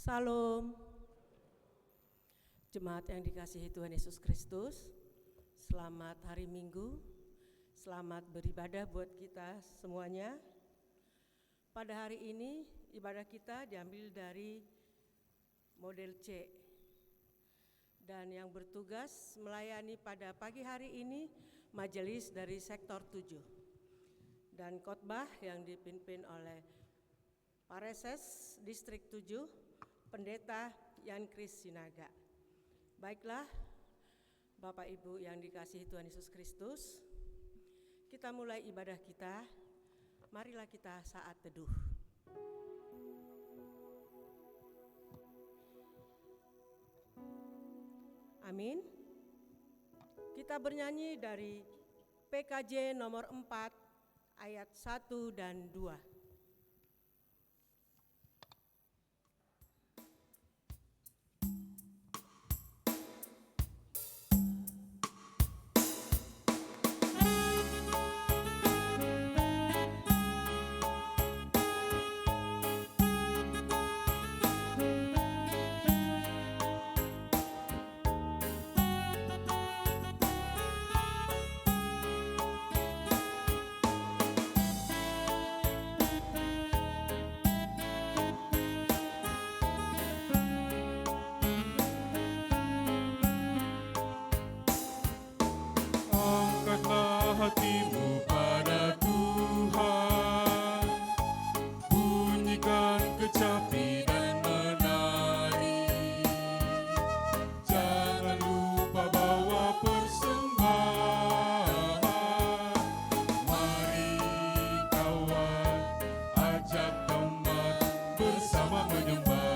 Salam. Jemaat yang dikasihi Tuhan Yesus Kristus, selamat hari Minggu, selamat beribadah buat kita semuanya. Pada hari ini ibadah kita diambil dari model C. Dan yang bertugas melayani pada pagi hari ini majelis dari sektor 7. Dan khotbah yang dipimpin oleh Pareses Distrik 7, Pendeta Yan Kris Sinaga. Baiklah, Bapak Ibu yang dikasihi Tuhan Yesus Kristus, kita mulai ibadah kita. Marilah kita saat teduh. Amin. Kita bernyanyi dari PKJ nomor 4 ayat 1 dan 2. Hatimu pada Tuhan, bunyikan kecapi dan menari. Jangan lupa bawa persembahan. Mari kawan, ajak teman bersama menyembah.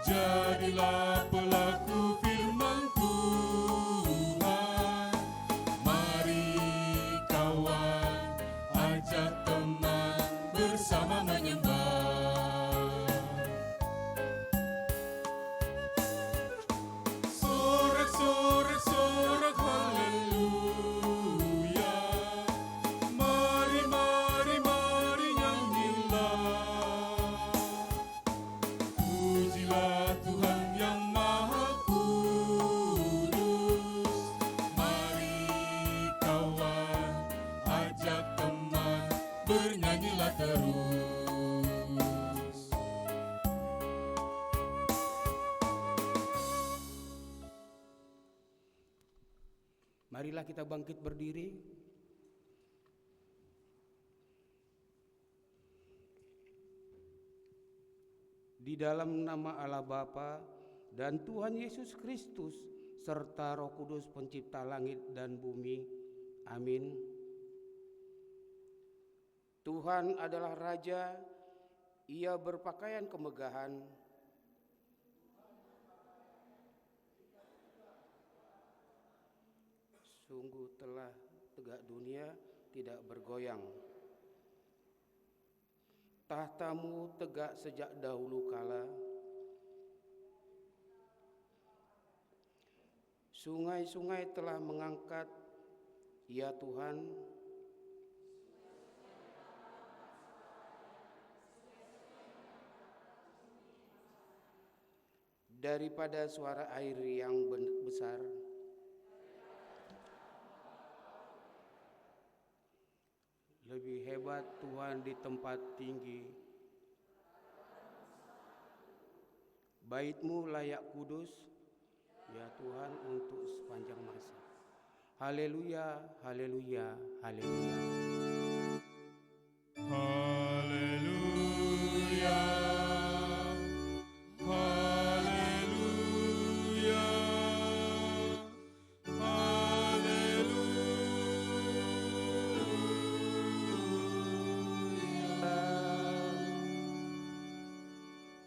Jadilah pelaku firman Tuhan. Mari kawan, ajak teman bersama menyembah. Sorak-sorak, sorak haleluya. Mari, mari, mari nyanyilah. Pujilah Tuhan yang Maha Kudus. Mari kawan, ajak teman, bernyanyilah terus. Marilah kita bangkit berdiri. Di dalam nama Allah Bapa dan Tuhan Yesus Kristus serta Roh Kudus pencipta langit dan bumi. Amin. Tuhan adalah Raja, Ia berpakaian kemegahan. Sungguh telah tegak dunia tidak bergoyang. Tahtamu tegak sejak dahulu kala. Sungai-sungai telah mengangkat, ya Tuhan. daripada suara air yang besar. Lebih hebat Tuhan di tempat tinggi. Bait-Mu layak kudus, ya Tuhan, untuk sepanjang masa. Haleluya, haleluya, haleluya. Haleluya. Haleluya.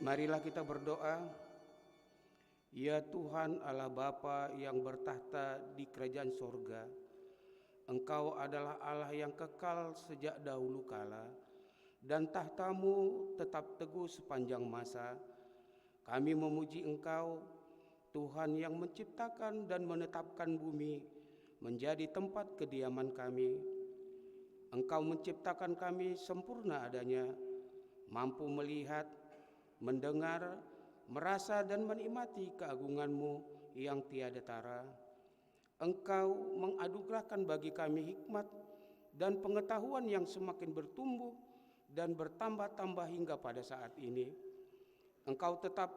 Marilah kita berdoa. Ya Tuhan Allah Bapa yang bertahta di kerajaan sorga, Engkau adalah Allah yang kekal sejak dahulu kala, dan tahta-Mu tetap teguh sepanjang masa. Kami memuji Engkau, Tuhan yang menciptakan dan menetapkan bumi menjadi tempat kediaman kami. Engkau menciptakan kami sempurna adanya, mampu melihat, mendengar, merasa dan menikmati keagungan-Mu yang tiada tara. Engkau menganugerahkan bagi kami hikmat dan pengetahuan yang semakin bertumbuh dan bertambah-tambah hingga pada saat ini. Engkau tetap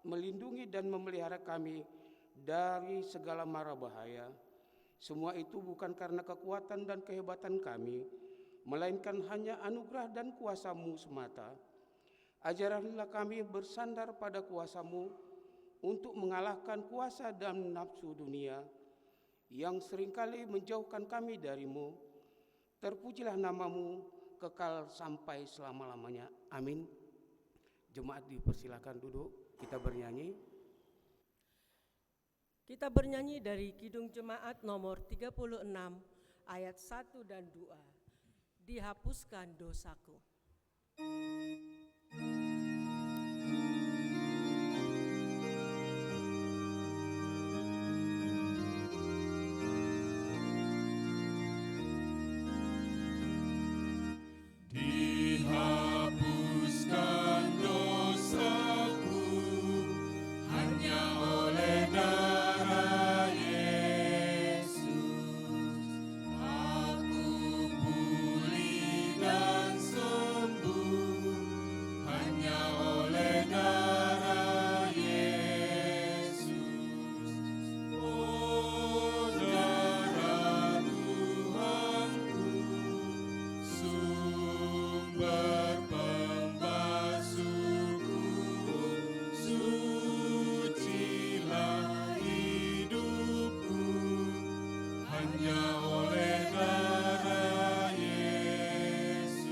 melindungi dan memelihara kami dari segala mara bahaya. Semua itu bukan karena kekuatan dan kehebatan kami, melainkan hanya anugerah dan kuasa-Mu semata. Ajarilah kami bersandar pada kuasa-Mu untuk mengalahkan kuasa dan nafsu dunia yang seringkali menjauhkan kami dari-Mu. Terpujilah nama-Mu kekal sampai selama-lamanya. Amin. Jemaat dipersilakan duduk, kita bernyanyi. Kita bernyanyi dari Kidung Jemaat nomor 36 ayat 1 dan 2. Dihapuskan dosaku. Dihapuskan dosaku hanya oleh darah Yesus. Aku pulih dan sembuh hanya oleh darah Yesus. Oh, darah Tuhanku, sumber pembasuhku, sucilah hidupku hanya oleh darah Yesus.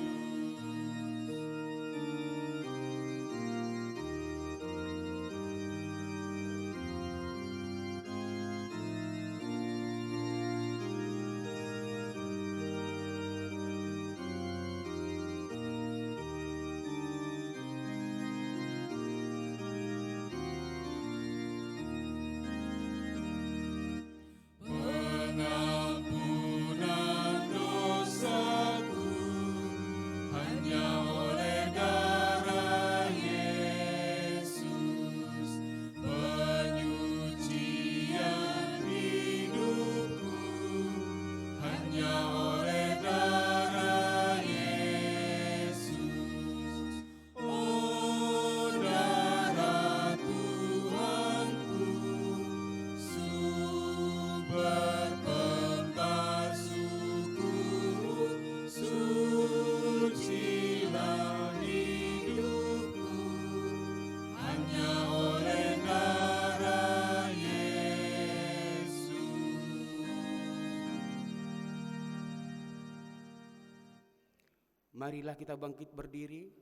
Pengampunan dosaku hanya oleh darah Yesus. Penyucian hidupku hanya oleh darah Yesus. Oh, darah Tuhanku, sumber pembasuhku, sucilah hidupku hanya oleh darah Yesus. Marilah kita bangkit berdiri.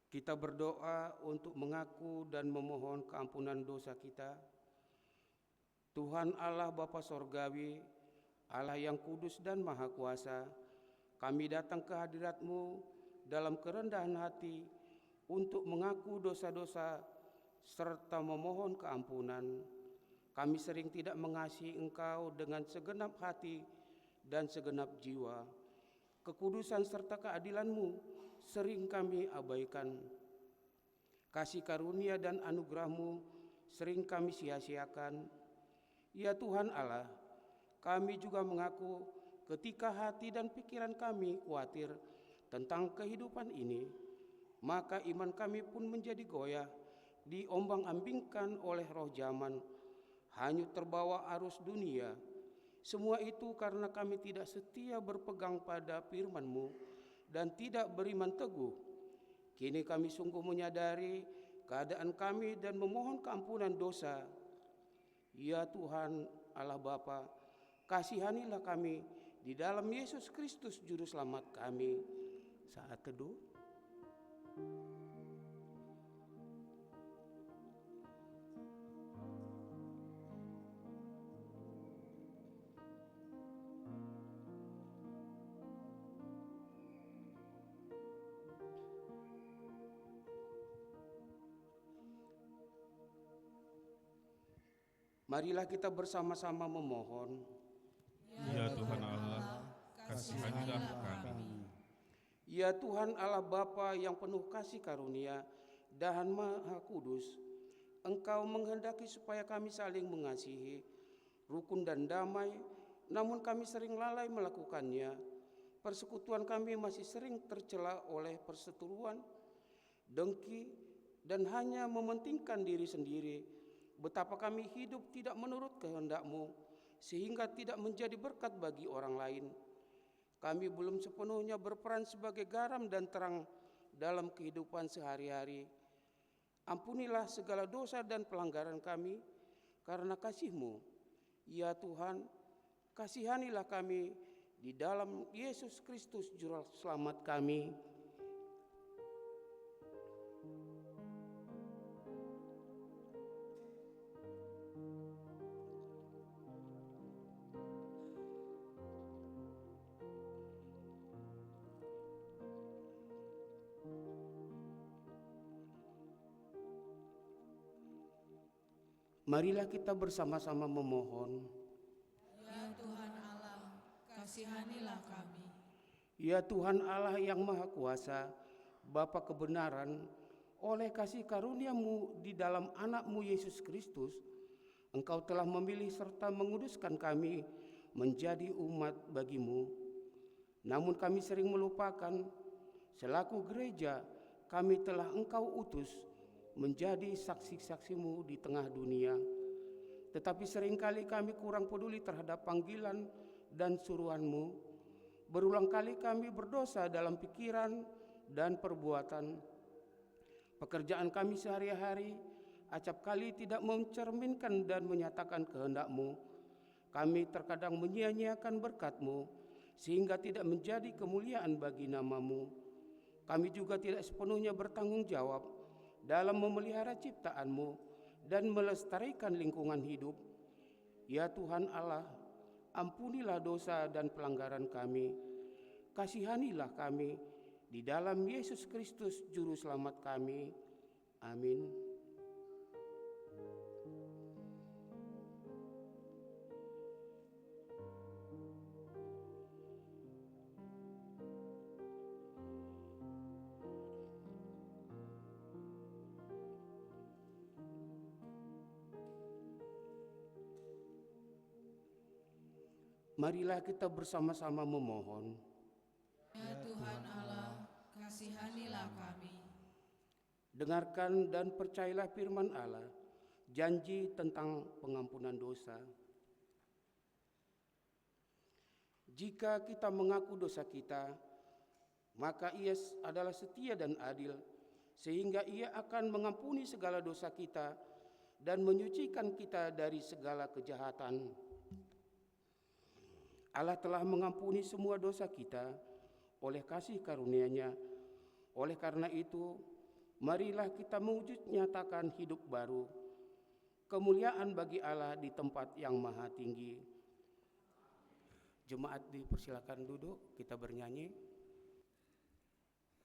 Kita berdoa untuk mengaku dan memohon keampunan dosa kita. Tuhan Allah Bapa Sorgawi, Allah yang kudus dan maha kuasa, kami datang ke hadirat-Mu dalam kerendahan hati untuk mengaku dosa-dosa serta memohon keampunan. Kami sering tidak mengasihi Engkau dengan segenap hati dan segenap jiwa. Kekudusan serta keadilan-Mu sering kami abaikan. Kasih karunia dan anugerah-Mu sering kami sia-siakan. Ya Tuhan Allah, kami juga mengaku ketika hati dan pikiran kami khawatir tentang kehidupan ini, maka iman kami pun menjadi goyah, diombang-ambingkan oleh roh zaman, hanyut terbawa arus dunia. Semua itu karena kami tidak setia berpegang pada firman-Mu dan tidak beriman teguh. Kini kami sungguh menyadari keadaan kami dan memohon keampunan dosa. Ya Tuhan Allah Bapa, kasihanilah kami di dalam Yesus Kristus Juru Selamat kami. Saat teduh. Marilah kita bersama-sama memohon. Ya Tuhan Allah, kasihanilah kami. Ya Tuhan Allah Bapa yang penuh kasih karunia dan Maha Kudus, Engkau menghendaki supaya kami saling mengasihi, rukun dan damai, namun kami sering lalai melakukannya. Persekutuan kami masih sering tercela oleh perseteruan, dengki, dan hanya mementingkan diri sendiri. Betapa kami hidup tidak menurut kehendak-Mu, sehingga tidak menjadi berkat bagi orang lain. Kami belum sepenuhnya berperan sebagai garam dan terang dalam kehidupan sehari-hari. Ampunilah segala dosa dan pelanggaran kami karena kasih-Mu. Ya Tuhan, kasihanilah kami di dalam Yesus Kristus Juru Selamat kami. Marilah kita bersama-sama memohon. Ya Tuhan Allah, kasihanilah kami. Ya Tuhan Allah yang Maha Kuasa, Bapa kebenaran, oleh kasih karunia-Mu di dalam anak-Mu Yesus Kristus, Engkau telah memilih serta menguduskan kami menjadi umat bagi-Mu. Namun kami sering melupakan, selaku gereja kami telah Engkau utus menjadi saksi-saksi-Mu di tengah dunia. Tetapi seringkali kami kurang peduli terhadap panggilan dan suruhan-Mu. Berulang kali kami berdosa dalam pikiran dan perbuatan. Pekerjaan kami sehari-hari acap kali tidak mencerminkan dan menyatakan kehendak-Mu. Kami terkadang menyia-nyiakan berkat-Mu sehingga tidak menjadi kemuliaan bagi nama-Mu. Kami juga tidak sepenuhnya bertanggung jawab dalam memelihara ciptaan-Mu dan melestarikan lingkungan hidup. Ya Tuhan Allah, ampunilah dosa dan pelanggaran kami. Kasihanilah kami di dalam Yesus Kristus Juru Selamat kami. Amin. Marilah kita bersama-sama memohon. Ya Tuhan Allah, kasihanilah kami. Dengarkan dan percayalah firman Allah, janji tentang pengampunan dosa. Jika kita mengaku dosa kita, maka Ia adalah setia dan adil, sehingga Ia akan mengampuni segala dosa kita dan menyucikan kita dari segala kejahatan. Allah telah mengampuni semua dosa kita oleh kasih karunia-Nya. Oleh karena itu, marilah kita mewujud nyatakan hidup baru, kemuliaan bagi Allah di tempat yang maha tinggi. Jemaat dipersilakan duduk, kita bernyanyi.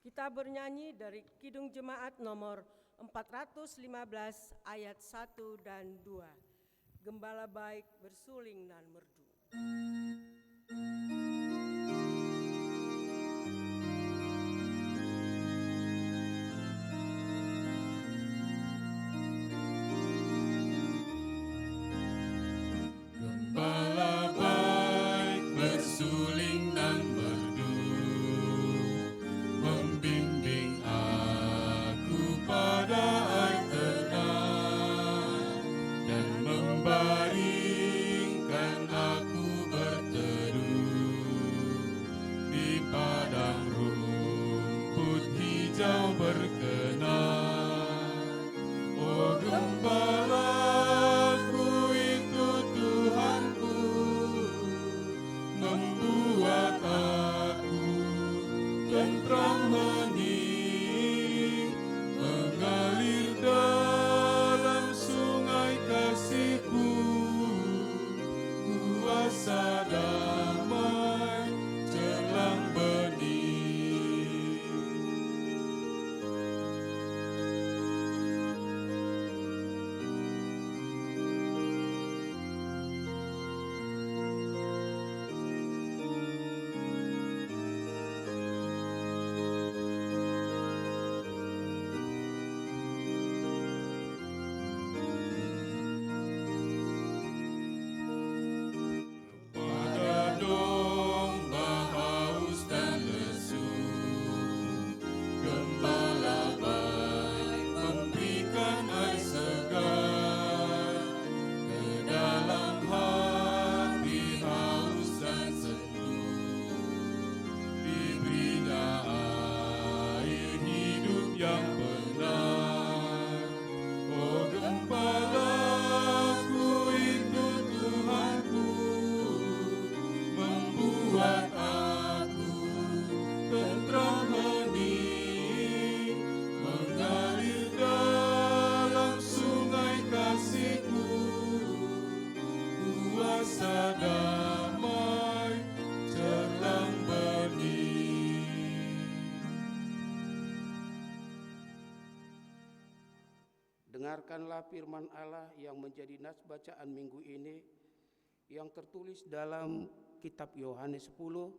Kita bernyanyi dari Kidung Jemaat nomor 415 ayat 1 dan 2. Gembala baik bersuling dan merdu. tentram hening, mengalir dalam sungai kasih-Ku, kuasa damai jelang benih. Pada domba haus dan lesu, gembala baik memberikan air segar. Ke dalam hati haus dan sendu, diberinya air hidup yang benar. Oh gembalaku itu Tuhanku, membuat aku tentram hening, mengalir dalam sungai kasih-Ku, kuasa damai jelang benih. Dengarkanlah firman Allah yang menjadi nas bacaan minggu ini, yang tertulis dalam kitab Yohanes 10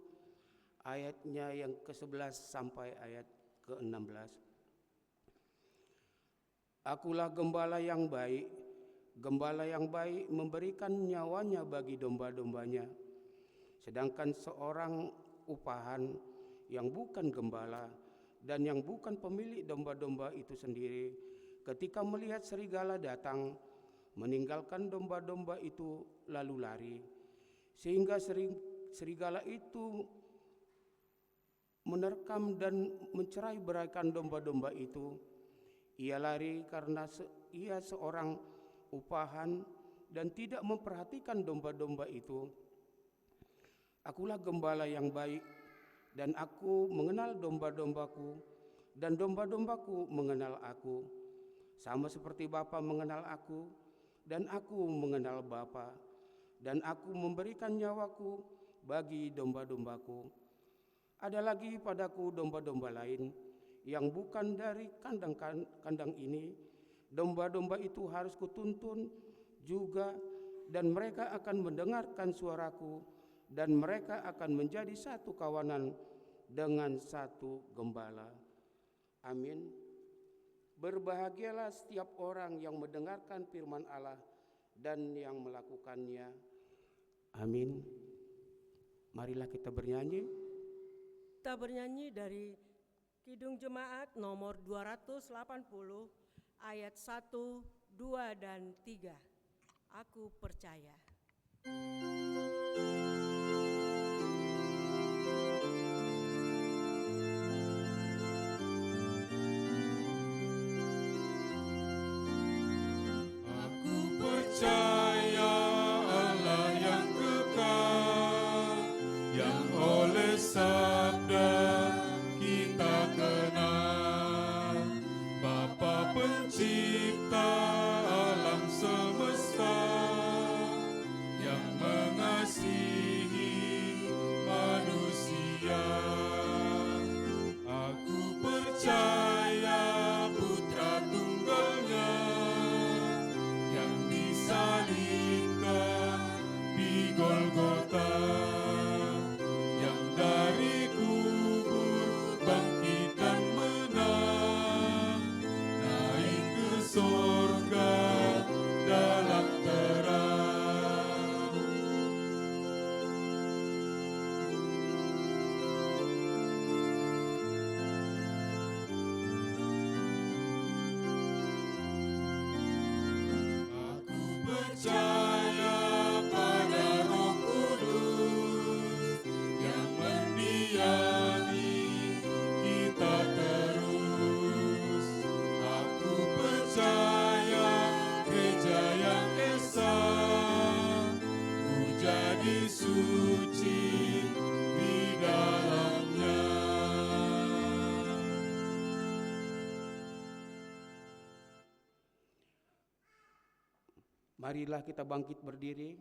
ayatnya yang ke-11 sampai ayat ke-16. Akulah gembala yang baik. Gembala yang baik memberikan nyawanya bagi domba-dombanya. Sedangkan seorang upahan yang bukan gembala dan yang bukan pemilik domba-domba itu sendiri, ketika melihat serigala datang, meninggalkan domba-domba itu lalu lari, sehingga serigala itu menerkam dan mencerai-beraikan domba-domba itu. Ia lari karena ia seorang upahan dan tidak memperhatikan domba-domba itu. Akulah gembala yang baik, dan aku mengenal domba-dombaku, dan domba-dombaku mengenal aku. Sama seperti Bapa mengenal aku, dan aku mengenal Bapa, dan aku memberikan nyawaku bagi domba-dombaku. Ada lagi padaku domba-domba lain yang bukan dari kandang ini. Domba-domba itu harus kutuntun juga, dan mereka akan mendengarkan suaraku, dan mereka akan menjadi satu kawanan dengan satu gembala. Amin. Berbahagialah setiap orang yang mendengarkan firman Allah dan yang melakukannya. Amin. Marilah kita bernyanyi. Kita bernyanyi dari Kidung Jemaat nomor 280 ayat 1, 2, dan 3. Aku percaya. Aku percaya Allah yang kekal, yang oleh sabda kita kenal, Bapa pencipta alam semesta, yang Marilah kita bangkit berdiri.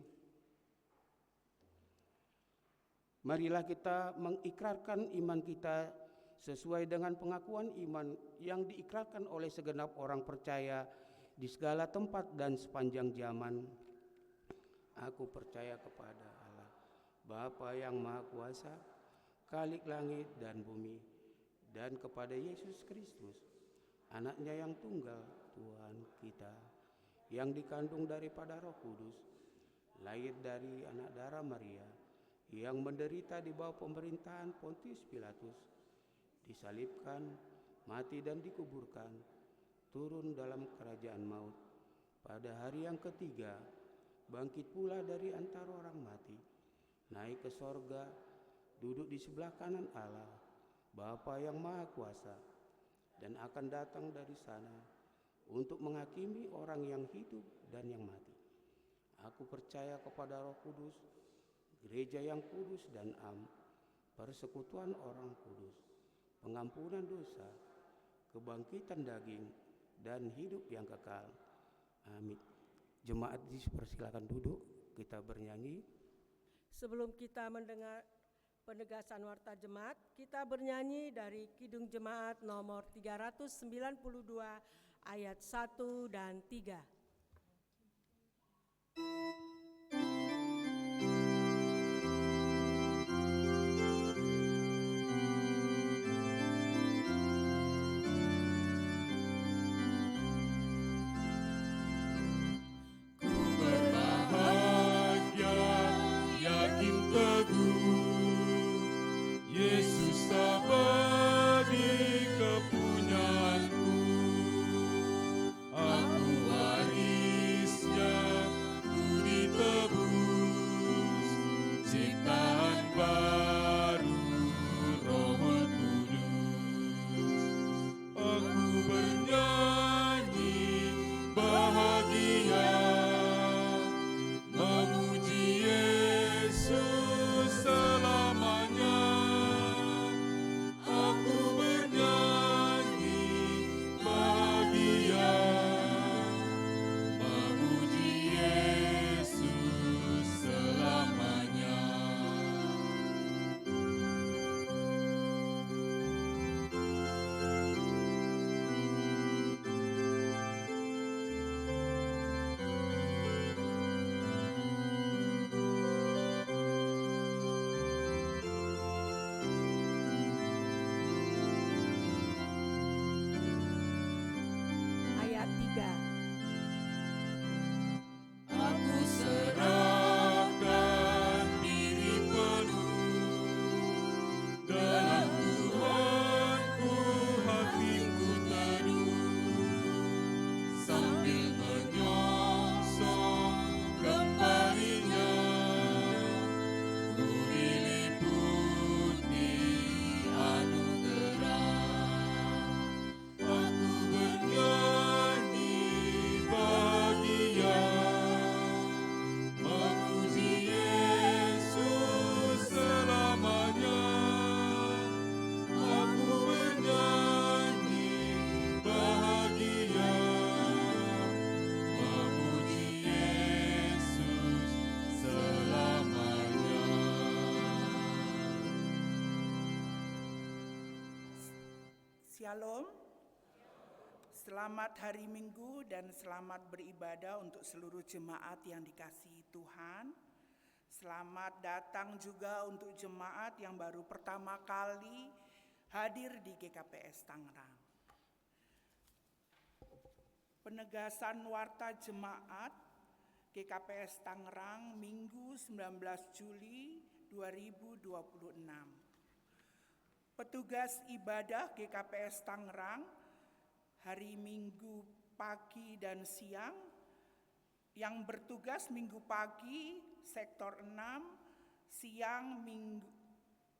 Marilah kita mengikrarkan iman kita sesuai dengan pengakuan iman yang diikrarkan oleh segenap orang percaya di segala tempat dan sepanjang zaman. Aku percaya kepada Allah, Bapa yang Maha Kuasa, Khalik langit dan bumi, dan kepada Yesus Kristus, Anaknya yang tunggal, Tuhan kita, yang dikandung daripada Roh Kudus, lahir dari anak darah Maria, yang menderita di bawah pemerintahan Pontius Pilatus, disalibkan, mati dan dikuburkan, turun dalam kerajaan maut. Pada hari yang ketiga, bangkit pula dari antara orang mati, naik ke sorga, duduk di sebelah kanan Allah, Bapa yang Maha Kuasa, dan akan datang dari sana untuk menghakimi orang yang hidup dan yang mati. Aku percaya kepada Roh Kudus, gereja yang kudus dan am, persekutuan orang kudus, pengampunan dosa, kebangkitan daging, dan hidup yang kekal. Amin. Jemaat dipersilakan duduk, kita bernyanyi. Sebelum kita mendengar penegasan warta jemaat, kita bernyanyi dari Kidung Jemaat nomor 392 ayat 1 dan 3. Yesus abadi kepunyaanku, aku warisnya, ku ditebus, ciptaan baru Roh Kudus. Aku bernyanyi bahagia, memuji Yesus selamanya. Aku bernyanyi bahagia, memuji Yesus selamanya. Ayat 3. Aku serahkan diri penuh dalam Tuhanku, hatiku teduh, sambil menyongsong kembalinya, ku diliputi anugerah. Aku bernyanyi bahagia, memuji Yesus selamanya. Aku bernyanyi bahagia, memuji Yesus selamanya. Shalom. Selamat hari Minggu dan selamat beribadah untuk seluruh jemaat yang dikasihi Tuhan. Selamat datang juga untuk jemaat yang baru pertama kali hadir di GKPS Tangerang. Penegasan warta jemaat GKPS Tangerang Minggu 19 Juli 2026. Petugas ibadah GKPS Tangerang hari Minggu pagi dan siang, yang bertugas Minggu pagi sektor 6, siang Minggu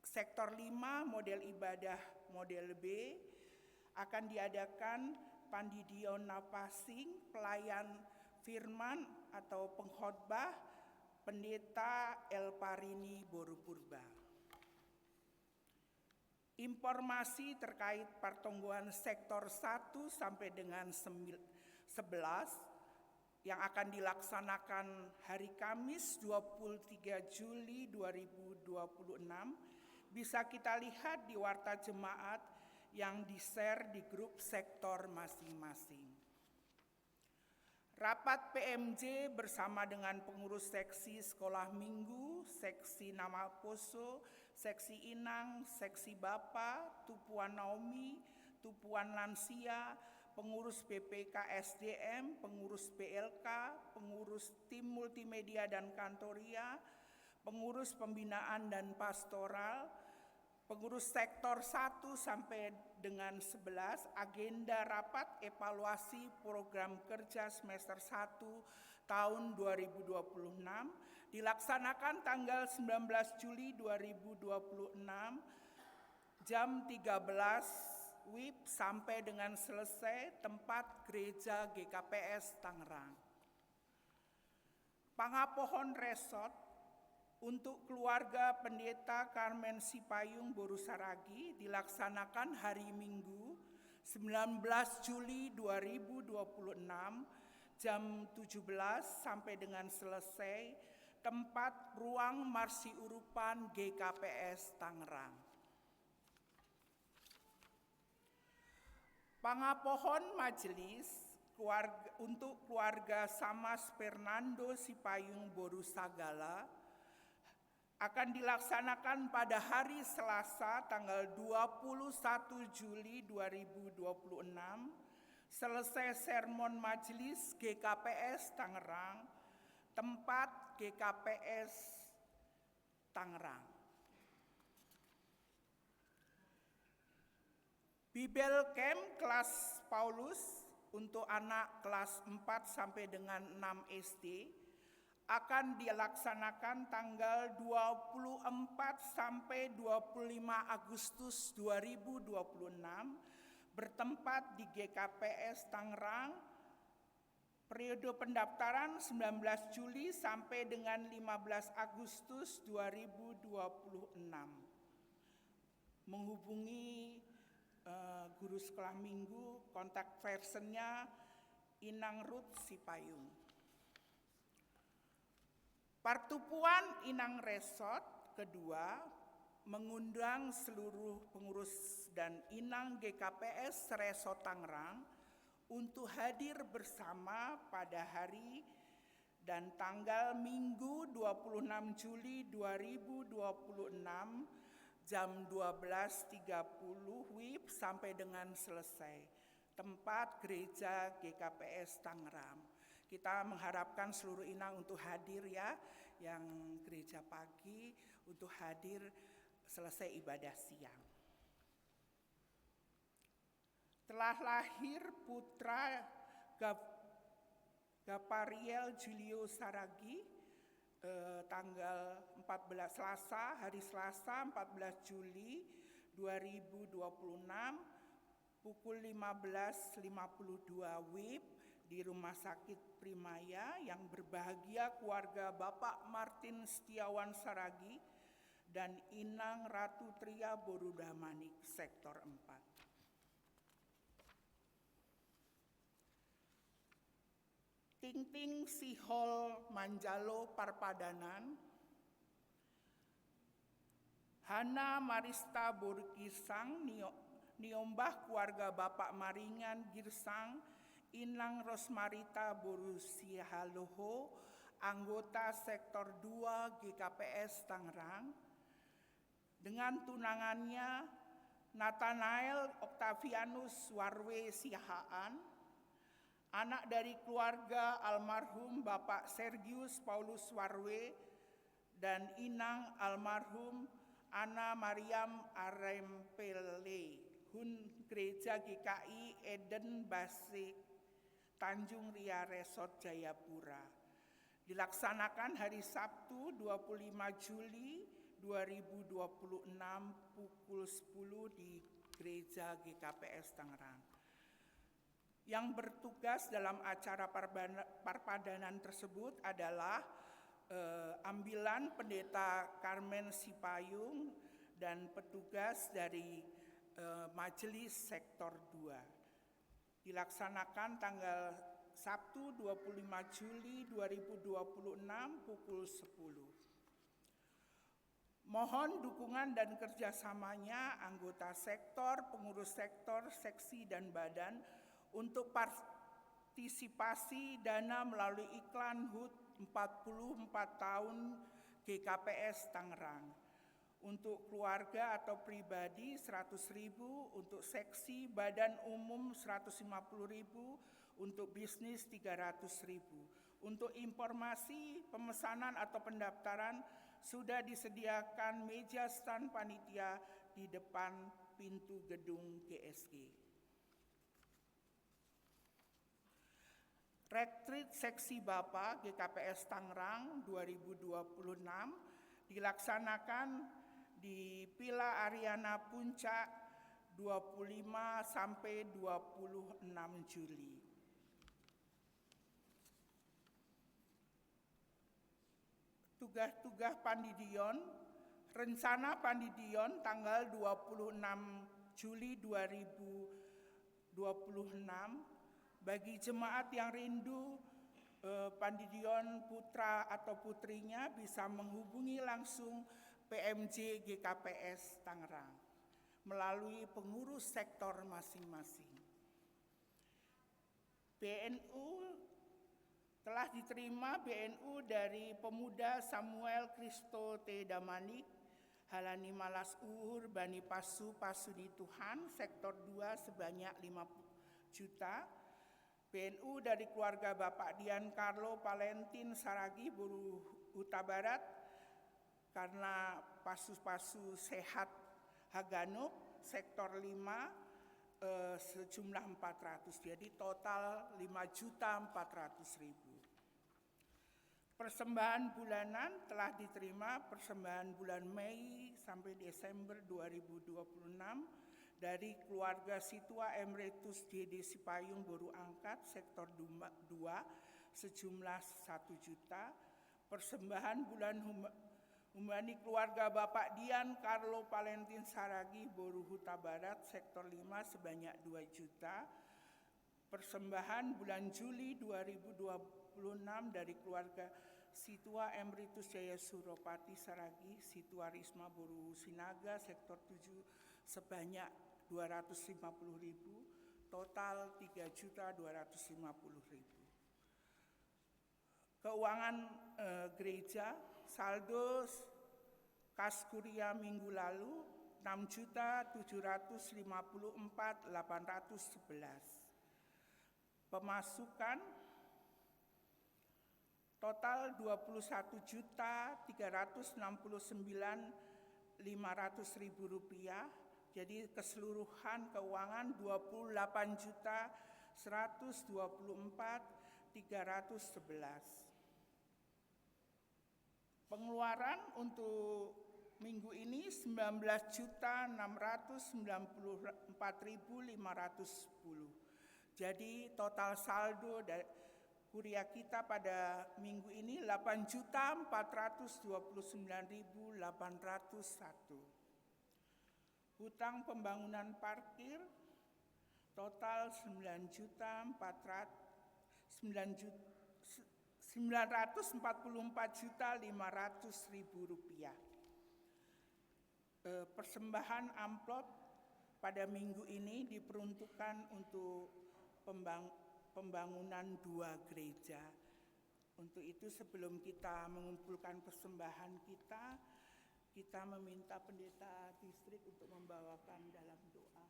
sektor 5 model ibadah model B, akan diadakan Pandidion Napasing, pelayan firman atau pengkhotbah Pendeta Elparini Borupurba. Informasi terkait pertumbuhan sektor 1 sampai dengan 11 yang akan dilaksanakan hari Kamis 23 Juli 2026 bisa kita lihat di warta jemaat yang di-share di grup sektor masing-masing. Rapat PMJ bersama dengan pengurus seksi sekolah minggu, seksi nama poso, seksi inang, seksi bapa, tupuan Naomi, tupuan lansia, pengurus PPK SDM, pengurus PLK, pengurus tim multimedia dan kantoria, pengurus pembinaan dan pastoral, pengurus sektor 1 sampai dengan 11, agenda rapat evaluasi program kerja semester 1 tahun 2026 dilaksanakan tanggal 19 Juli 2026 jam 13 WIB sampai dengan selesai, tempat Gereja GKPS Tangerang. Pangapohon Resort untuk keluarga Pendeta Carmen Sipayung Boru Saragi dilaksanakan hari Minggu 19 Juli 2026 jam 17 sampai dengan selesai, tempat ruang Marsi Urupan GKPS Tangerang. Pangapohon majelis untuk keluarga Samas Fernando Sipayung Boru Sagala akan dilaksanakan pada hari Selasa tanggal 21 Juli 2026 selesai sermon majelis GKPS Tangerang, tempat GKPS Tangerang. Bible Camp kelas Paulus untuk anak kelas 4 sampai dengan 6 SD akan dilaksanakan tanggal 24 sampai 25 Agustus 2026 bertempat di GKPS Tangerang. Periode pendaftaran 19 Juli sampai dengan 15 Agustus 2026. Menghubungi guru sekolah minggu, kontak personnya Inang Ruth Sipayung. Pertupuan Inang Resort kedua mengundang seluruh pengurus dan Inang GKPS Resort Tangerang untuk hadir bersama pada hari dan tanggal Minggu 26 Juli 2026 jam 12.30 WIB sampai dengan selesai, tempat Gereja GKPS Tangerang. Kita mengharapkan seluruh inang untuk hadir ya, yang gereja pagi untuk hadir selesai ibadah siang. Telah lahir putra Gapariel Julio Saragi tanggal 14 Selasa, hari Selasa 14 Juli 2026 pukul 15.52 WIB di Rumah Sakit Primaya. Yang berbahagia keluarga Bapak Martin Setiawan Saragi dan Inang Ratu Tria Borudamanik sektor 4. Ting-ting Sihol Manjalo Parpadanan, Hana Marista Boru Girsang, Niombah keluarga Bapak Maringan Girsang, Inang Rosmarita Boru Sihaloho, anggota sektor 2 GKPS Tangerang, dengan tunangannya Nathanael Octavianus Warwe Sihaan, anak dari keluarga almarhum Bapak Sergius Paulus Warwe dan Inang almarhum Ana Mariam Arempele, Hun Gereja GKI Eden Basik, Tanjung Ria Resort Jayapura. Dilaksanakan hari Sabtu 25 Juli 2026 pukul 10 di Gereja GKPS Tangerang. Yang bertugas dalam acara parpadanan tersebut adalah ambilan Pendeta Carmen Sipayung dan petugas dari Majelis Sektor 2. Dilaksanakan tanggal Sabtu 25 Juli 2026 pukul 10. Mohon dukungan dan kerjasamanya anggota sektor, pengurus sektor, seksi, dan badan untuk partisipasi dana melalui iklan HUT 44 tahun GKPS Tangerang. Untuk keluarga atau pribadi 100.000, untuk seksi badan umum 150.000, untuk bisnis 300.000. Untuk informasi pemesanan atau pendaftaran sudah disediakan meja stand panitia di depan pintu gedung GSG. Retreat Seksi Bapa GKPS Tangerang 2026 dilaksanakan di Villa Ariana Puncak 25 sampai 26 Juli. Tugas-tugas Pandidion, rencana Pandidion tanggal 26 Juli 2026 bagi jemaat yang rindu Pandidion putra atau putrinya bisa menghubungi langsung PMJ GKPS Tangerang melalui pengurus sektor masing-masing. BNU telah diterima BNU dari Pemuda Samuel Kristo T. Damanik, Halani Malas Uhur, Bani Pasu, Pasudi Tuhan, sektor 2 sebanyak 5 juta. BNU dari keluarga Bapak Dian Carlo Valentin Saragi, Buru Huta Barat, karena Pasu-Pasu Sehat Haganuk, sektor 5, sejumlah 400, jadi total 5.400.000. Persembahan bulanan telah diterima persembahan bulan Mei sampai Desember 2026 dari keluarga Situa Emeritus JD Sipayung Boru Angkat sektor 2 sejumlah 1 juta. Persembahan bulan Humani keluarga Bapak Dian Carlo Valentin Saragi Boru Huta Barat sektor 5 sebanyak 2 juta. Persembahan bulan Juli 2026 dari keluarga Situa Emeritus Jaya Suropati Saragi, Situa Risma Boru Sinaga sektor 7 sebanyak 250.000, total 3.250.000. Keuangan gereja, saldo kas kuria minggu lalu 6.754.811. Pemasukan total 21.369.500.000 rupiah. Jadi keseluruhan keuangan 28.124.311. Pengeluaran untuk minggu ini 19.694.510. Jadi total saldo dari kuria kita pada minggu ini 8.429.801. Hutang pembangunan parkir total 9.944.500 rupiah. Persembahan amplop pada minggu ini diperuntukkan untuk pembangunan 2 gereja. Untuk itu sebelum kita mengumpulkan persembahan kita meminta pendeta distrik untuk membawakan dalam doa.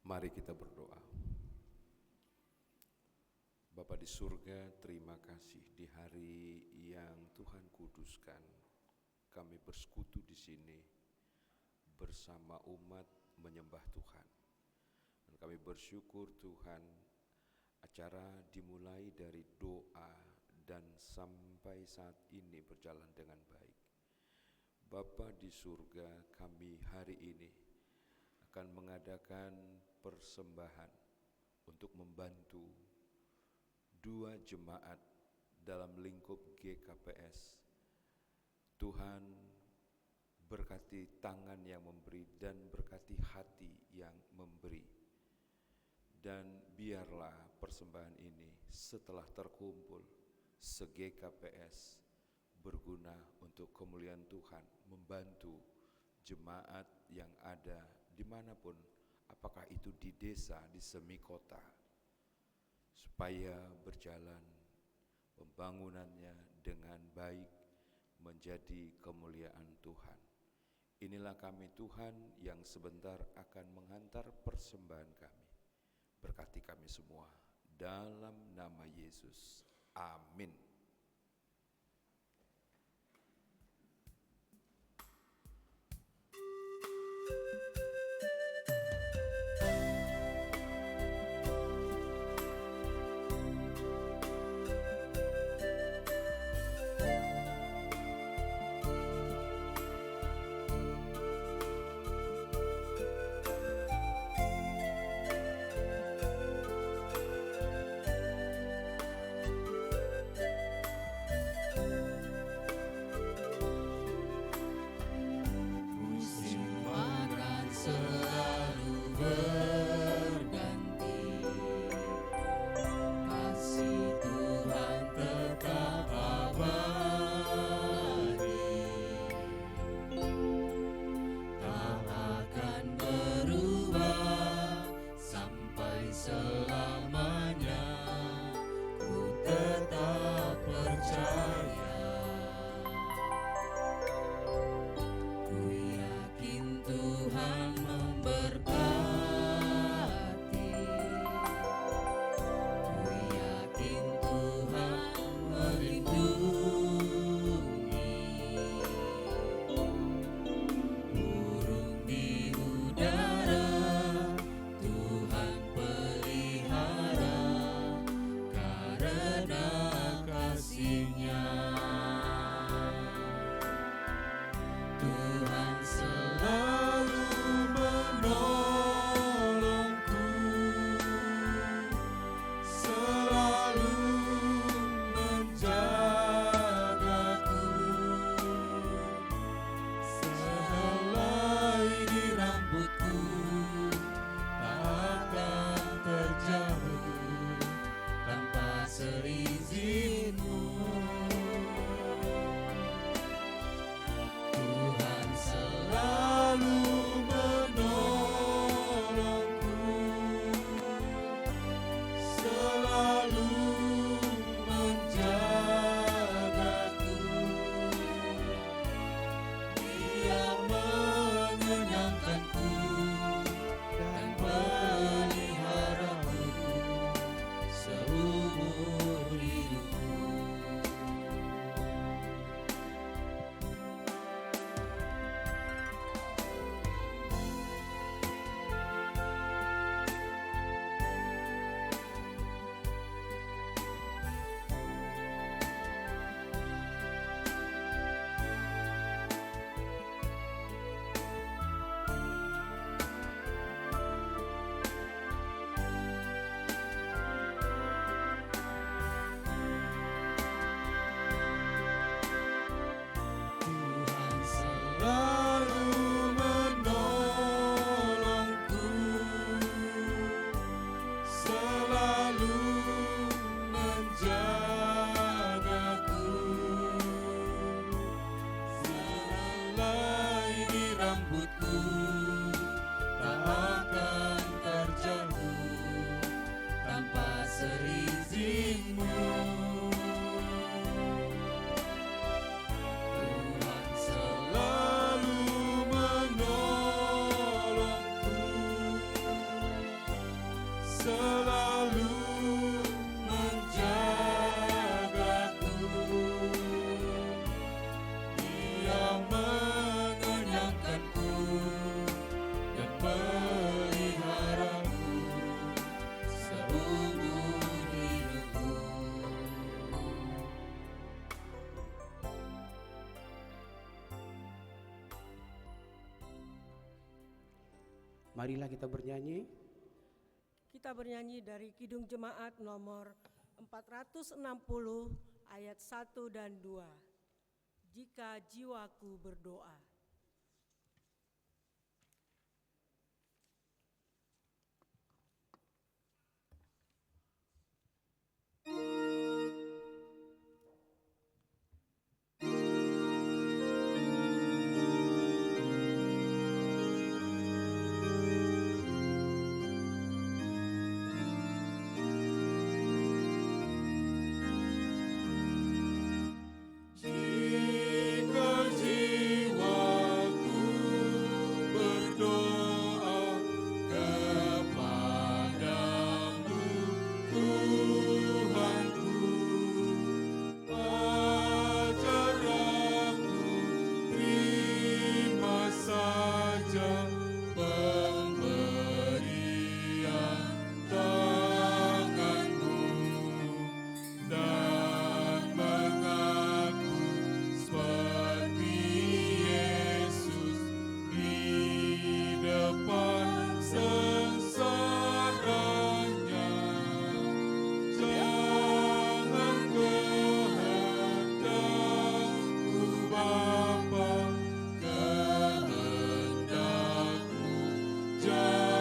Mari kita berdoa. Bapa di surga, terima kasih di hari yang Tuhan kuduskan. Kami bersekutu di sini bersama umat menyembah Tuhan. Dan kami bersyukur Tuhan, acara dimulai dari doa dan sampai saat ini berjalan dengan baik. Bapa di surga, kami hari ini akan mengadakan persembahan untuk membantu dua jemaat dalam lingkup GKPS. Tuhan berkati tangan yang memberi dan berkati hati yang memberi. Dan biarlah persembahan ini setelah terkumpul se-GKPS berguna untuk kemuliaan Tuhan, membantu jemaat yang ada dimanapun, apakah itu di desa, di semi kota, supaya berjalan pembangunannya dengan baik menjadi kemuliaan Tuhan. Inilah kami Tuhan yang sebentar akan menghantar persembahan kami. Berkati kami semua dalam nama Yesus. Amin. Marilah kita bernyanyi. Kita bernyanyi dari Kidung Jemaat nomor 460 ayat 1 dan 2. Jika jiwaku berdoa. Jika jiwaku berdoa kepadamu, Tuhanku, ajar aku terima saja pemberian tanganmu dan mengaku seperti Yesus di depan sengsaranya. Jangan kehendakku Bapa, kehendakmu jadilah.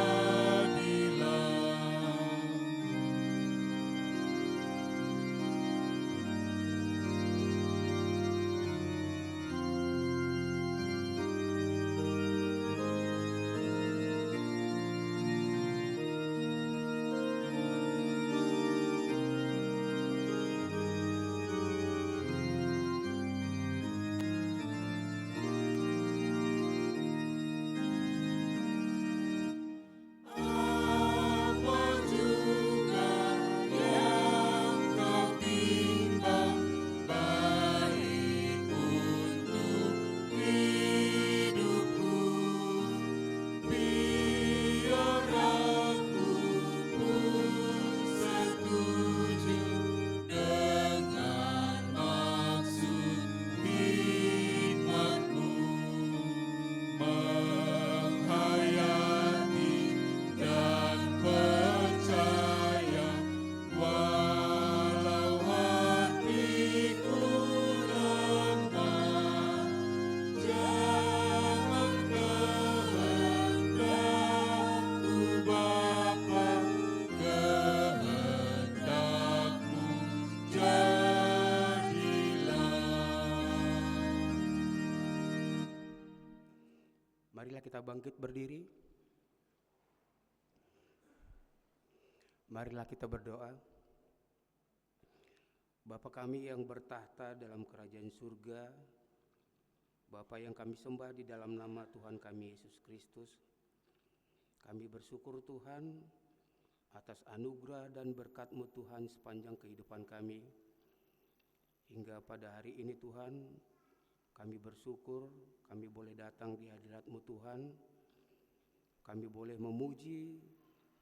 Apa juga yang kau timbang baik untuk hidupku, biar aku pun setuju dengan maksud hikmat-Mu, menghayati dan percaya walau hatiku lemah. Jangan kehendakku Bapa, kehendakmu jadilah. Marilah kita bangkit berdiri. Marilah kita berdoa. Bapa kami yang bertahta dalam kerajaan surga, Bapa yang kami sembah di dalam nama Tuhan kami Yesus Kristus, kami bersyukur Tuhan atas anugerah dan berkat-Mu Tuhan sepanjang kehidupan kami. Hingga pada hari ini Tuhan, kami bersyukur kami boleh datang di hadirat-Mu Tuhan. Kami boleh memuji,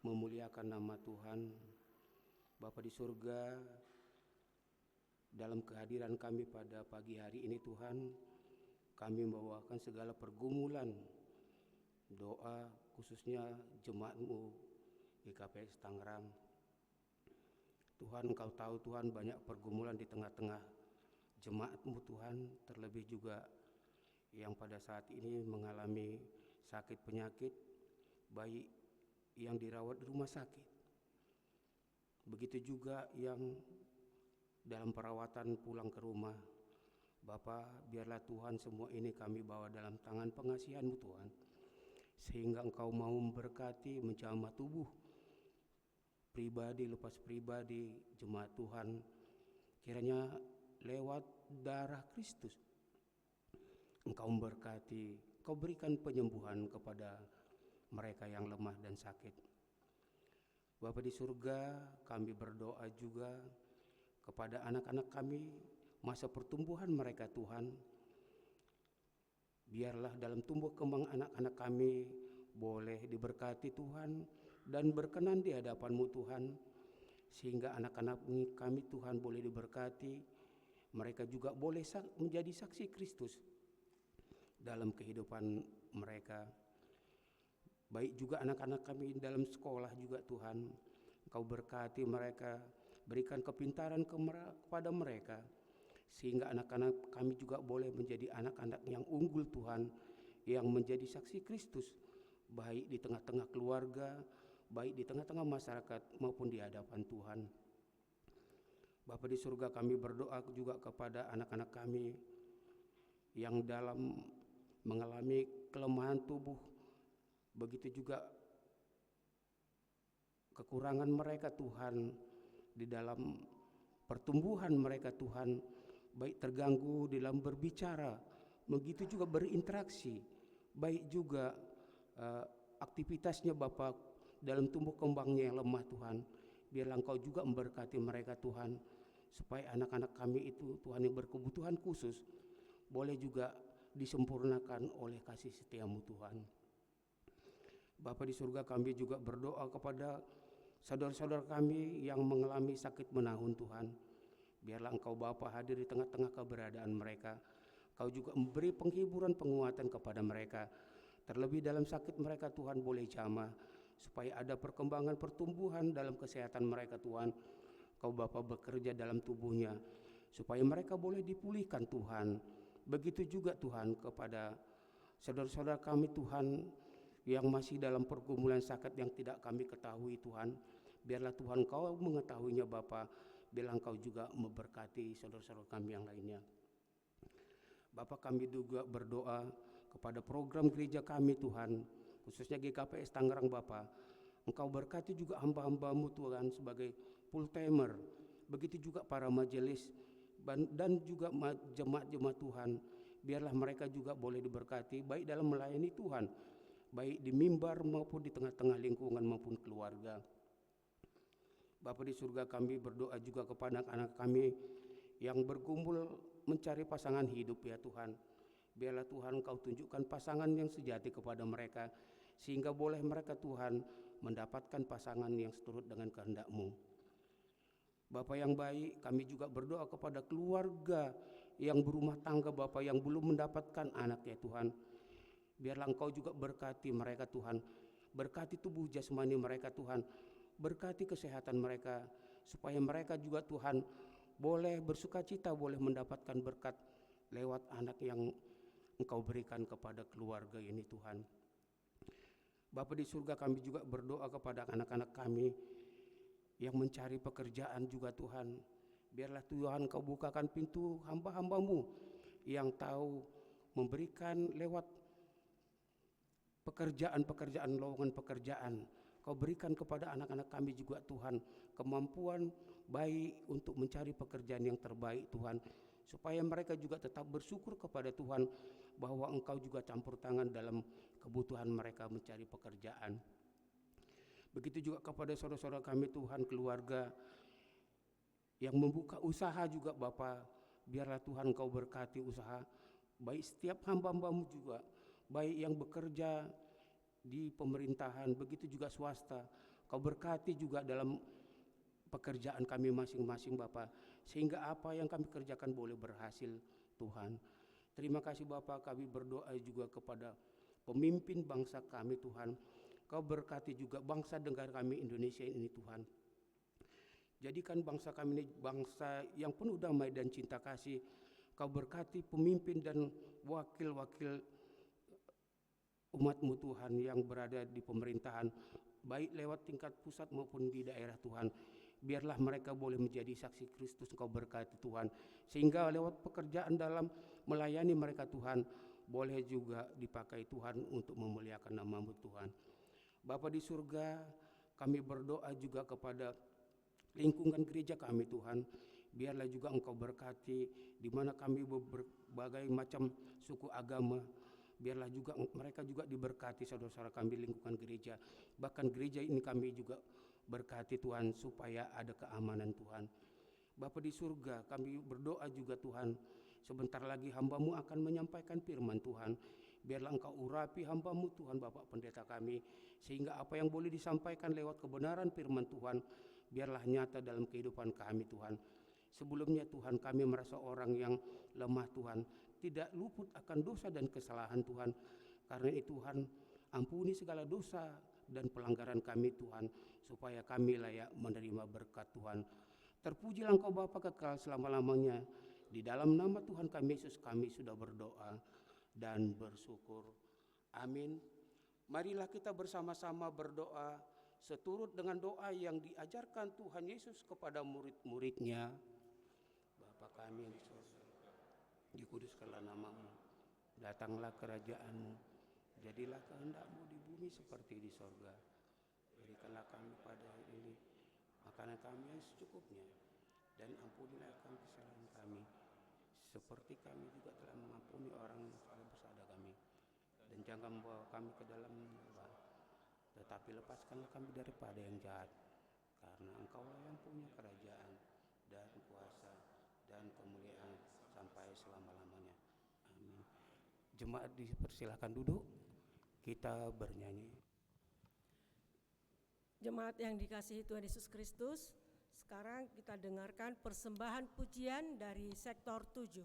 memuliakan nama Tuhan. Bapa di surga, dalam kehadiran kami pada pagi hari ini Tuhan, kami membawakan segala pergumulan, doa khususnya jemaat-Mu GKPS Tangerang. Tuhan, Engkau tahu Tuhan banyak pergumulan di tengah-tengah jemaat-Mu Tuhan, terlebih juga yang pada saat ini mengalami sakit penyakit, baik yang dirawat di rumah sakit, begitu juga yang dalam perawatan pulang ke rumah. Bapa, biarlah Tuhan semua ini kami bawa dalam tangan pengasihan-Mu Tuhan, sehingga Engkau mau memberkati, menjamah tubuh pribadi lepas pribadi jemaat Tuhan. Kiranya lewat darah Kristus Engkau memberkati, Engkau berikan penyembuhan kepada mereka yang lemah dan sakit. Bapa di surga, kami berdoa juga kepada anak-anak kami, masa pertumbuhan mereka Tuhan. Biarlah dalam tumbuh kembang anak-anak kami boleh diberkati Tuhan dan berkenan di hadapan-Mu Tuhan, sehingga anak-anak kami Tuhan boleh diberkati, mereka juga boleh menjadi saksi Kristus dalam kehidupan mereka. Baik juga anak-anak kami dalam sekolah juga Tuhan, Engkau berkati mereka, berikan kepintaran kepada mereka, sehingga anak-anak kami juga boleh menjadi anak-anak yang unggul Tuhan, yang menjadi saksi Kristus, baik di tengah-tengah keluarga, baik di tengah-tengah masyarakat maupun di hadapan Tuhan. Bapa di surga, kami berdoa juga kepada anak-anak kami yang dalam mengalami kelemahan tubuh, begitu juga kekurangan mereka Tuhan di dalam pertumbuhan mereka Tuhan, baik terganggu dalam berbicara, begitu juga berinteraksi, baik juga aktivitasnya Bapa dalam tumbuh kembangnya yang lemah Tuhan. Biarlah Engkau juga memberkati mereka Tuhan, supaya anak-anak kami itu Tuhan yang berkebutuhan khusus boleh juga disempurnakan oleh kasih setiamu Tuhan. Bapa di surga, kami juga berdoa kepada saudara-saudara kami yang mengalami sakit menahun Tuhan. Biarlah Engkau Bapa hadir di tengah-tengah keberadaan mereka. Kau juga memberi penghiburan, penguatan kepada mereka. Terlebih dalam sakit mereka Tuhan boleh jamah, supaya ada perkembangan pertumbuhan dalam kesehatan mereka Tuhan. Kau Bapa bekerja dalam tubuhnya, supaya mereka boleh dipulihkan Tuhan. Begitu juga Tuhan kepada saudara-saudara kami Tuhan, yang masih dalam pergumulan sakit yang tidak kami ketahui Tuhan. Biarlah Tuhan Kau mengetahuinya Bapa. Biarlah Engkau juga memberkati saudara-saudara kami yang lainnya. Bapa, kami juga berdoa kepada program gereja kami Tuhan, khususnya GKPS Tangerang Bapa. Engkau berkati juga hamba-hamba-Mu Tuhan sebagai full timer. Begitu juga para majelis dan juga jemaat-jemaat Tuhan. Biarlah mereka juga boleh diberkati baik dalam melayani Tuhan, baik di mimbar maupun di tengah-tengah lingkungan maupun keluarga. Bapa di surga, kami berdoa juga kepada anak-anak kami yang bergumul mencari pasangan hidup ya Tuhan. Biarlah Tuhan Engkau tunjukkan pasangan yang sejati kepada mereka, sehingga boleh mereka Tuhan mendapatkan pasangan yang seturut dengan kehendak-Mu. Bapa yang baik, kami juga berdoa kepada keluarga yang berumah tangga Bapa, yang belum mendapatkan anak ya Tuhan. Biarlah Engkau juga berkati mereka Tuhan, berkati tubuh jasmani mereka Tuhan, berkati kesehatan mereka, supaya mereka juga Tuhan boleh bersukacita, boleh mendapatkan berkat lewat anak yang Engkau berikan kepada keluarga ini Tuhan. Bapa di surga, kami juga berdoa kepada anak-anak kami yang mencari pekerjaan juga Tuhan. Biarlah Tuhan Kau bukakan pintu hamba-hamba-Mu yang tahu memberikan lewat pekerjaan-pekerjaan, lowongan pekerjaan. Kau berikan kepada anak-anak kami juga Tuhan kemampuan baik untuk mencari pekerjaan yang terbaik Tuhan, supaya mereka juga tetap bersyukur kepada Tuhan bahwa Engkau juga campur tangan dalam kebutuhan mereka mencari pekerjaan. Begitu juga kepada saudara-saudara kami Tuhan, keluarga yang membuka usaha juga Bapa. Biarlah Tuhan Kau berkati usaha, baik setiap hamba-hamba-Mu juga, baik yang bekerja di pemerintahan, begitu juga swasta. Kau berkati juga dalam pekerjaan kami masing-masing Bapa, sehingga apa yang kami kerjakan boleh berhasil Tuhan. Terima kasih Bapa, kami berdoa juga kepada pemimpin bangsa kami Tuhan. Kau berkati juga bangsa negara kami Indonesia ini Tuhan. Jadikan bangsa kami ini bangsa yang penuh damai dan cinta kasih. Kau berkati pemimpin dan wakil-wakil umat-Mu Tuhan yang berada di pemerintahan, baik lewat tingkat pusat maupun di daerah Tuhan. Biarlah mereka boleh menjadi saksi Kristus. Kau berkati Tuhan, sehingga lewat pekerjaan dalam melayani mereka Tuhan, boleh juga dipakai Tuhan untuk memuliakan nama-Mu Tuhan. Bapa di surga, kami berdoa juga kepada lingkungan gereja kami Tuhan. Biarlah juga Engkau berkati di mana kami berbagai macam suku agama. Biarlah juga mereka juga diberkati saudara-saudara kami lingkungan gereja. Bahkan gereja ini kami juga berkati Tuhan, supaya ada keamanan Tuhan. Bapa di surga, kami berdoa juga Tuhan, sebentar lagi hamba-Mu akan menyampaikan firman Tuhan. Biarlah Engkau urapi hamba-Mu Tuhan, Bapak Pendeta kami, sehingga apa yang boleh disampaikan lewat kebenaran firman Tuhan, biarlah nyata dalam kehidupan kami Tuhan. Sebelumnya Tuhan, kami merasa orang yang lemah Tuhan, tidak luput akan dosa dan kesalahan Tuhan. Karena itu Tuhan, Ampuni segala dosa dan pelanggaran kami Tuhan, supaya kami layak menerima berkat Tuhan. Terpujilah Engkau Bapa kekal selama-lamanya. Di dalam nama Tuhan kami Yesus kami sudah berdoa dan bersyukur. Amin. Marilah kita bersama-sama berdoa seturut dengan doa yang diajarkan Tuhan Yesus kepada murid-muridnya. Bapa kami yang di surga, dikuduskanlah namamu, datanglah kerajaanmu, jadilah kehendakmu di bumi seperti di sorga. Berikanlah kami pada hari ini makanan kami yang secukupnya, dan ampunilah kami kesalahan kami, seperti kami juga telah mengampuni orang yang telah bersalah kami. Dan jangan membawa kami ke dalam neraka, tetapi lepaskanlah kami daripada yang jahat, karena Engkaulah yang punya kerajaan dan kuasa dan kemuliaan sampai selama-lamanya. Amin. Jemaat dipersilakan duduk, kita bernyanyi. Jemaat yang dikasihi Tuhan Yesus Kristus, sekarang kita dengarkan persembahan pujian dari sektor 7.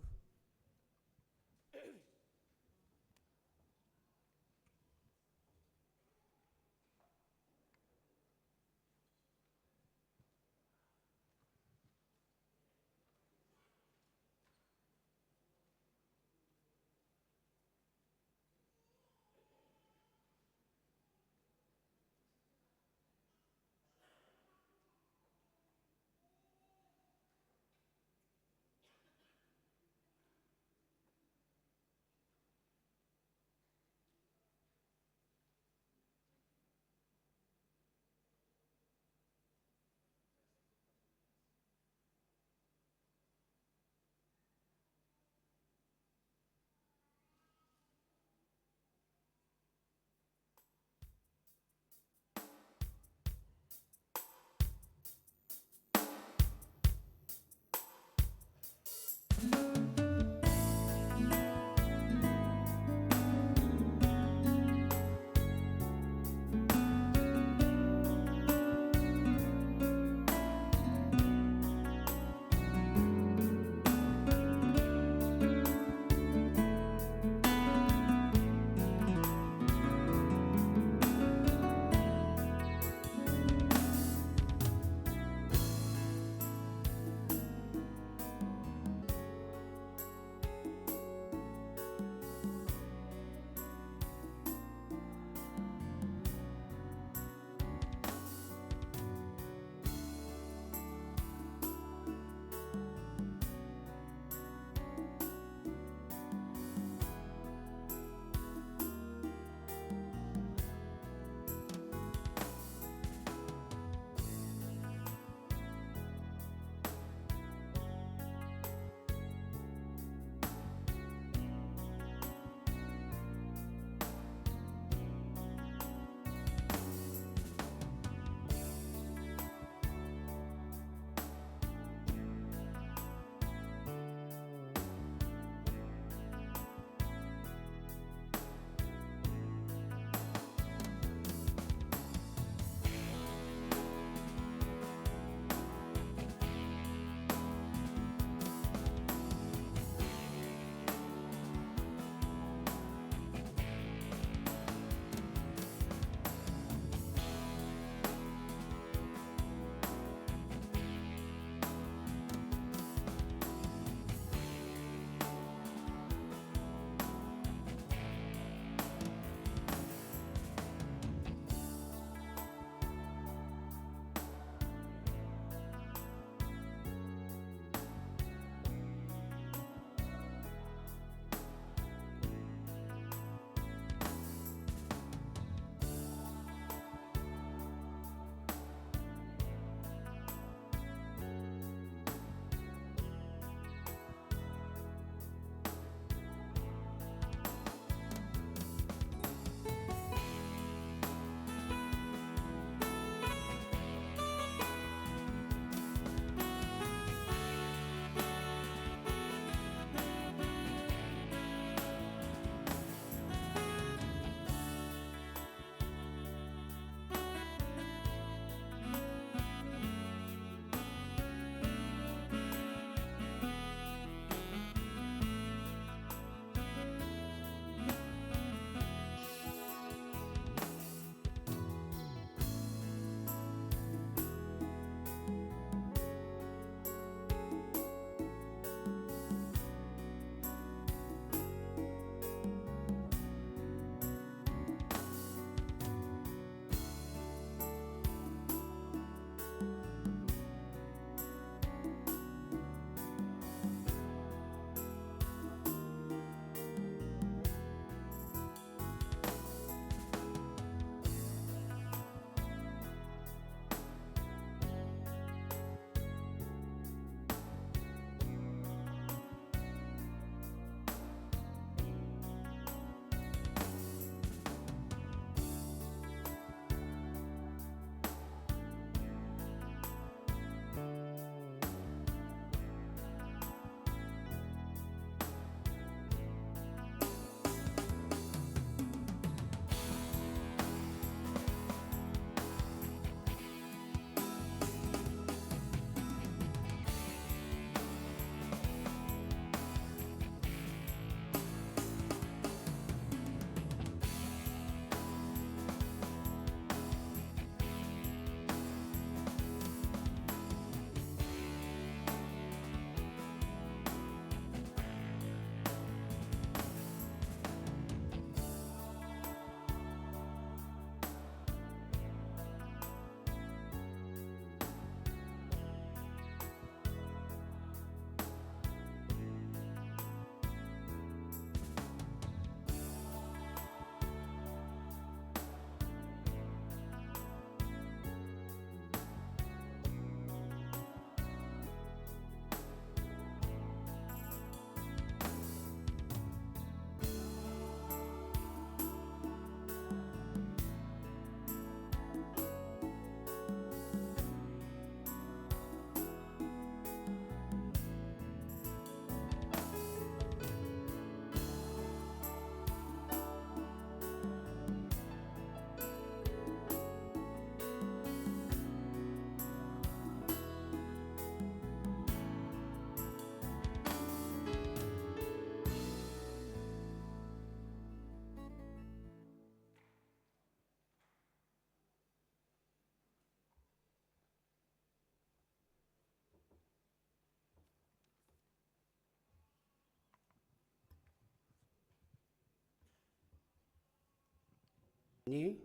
Ini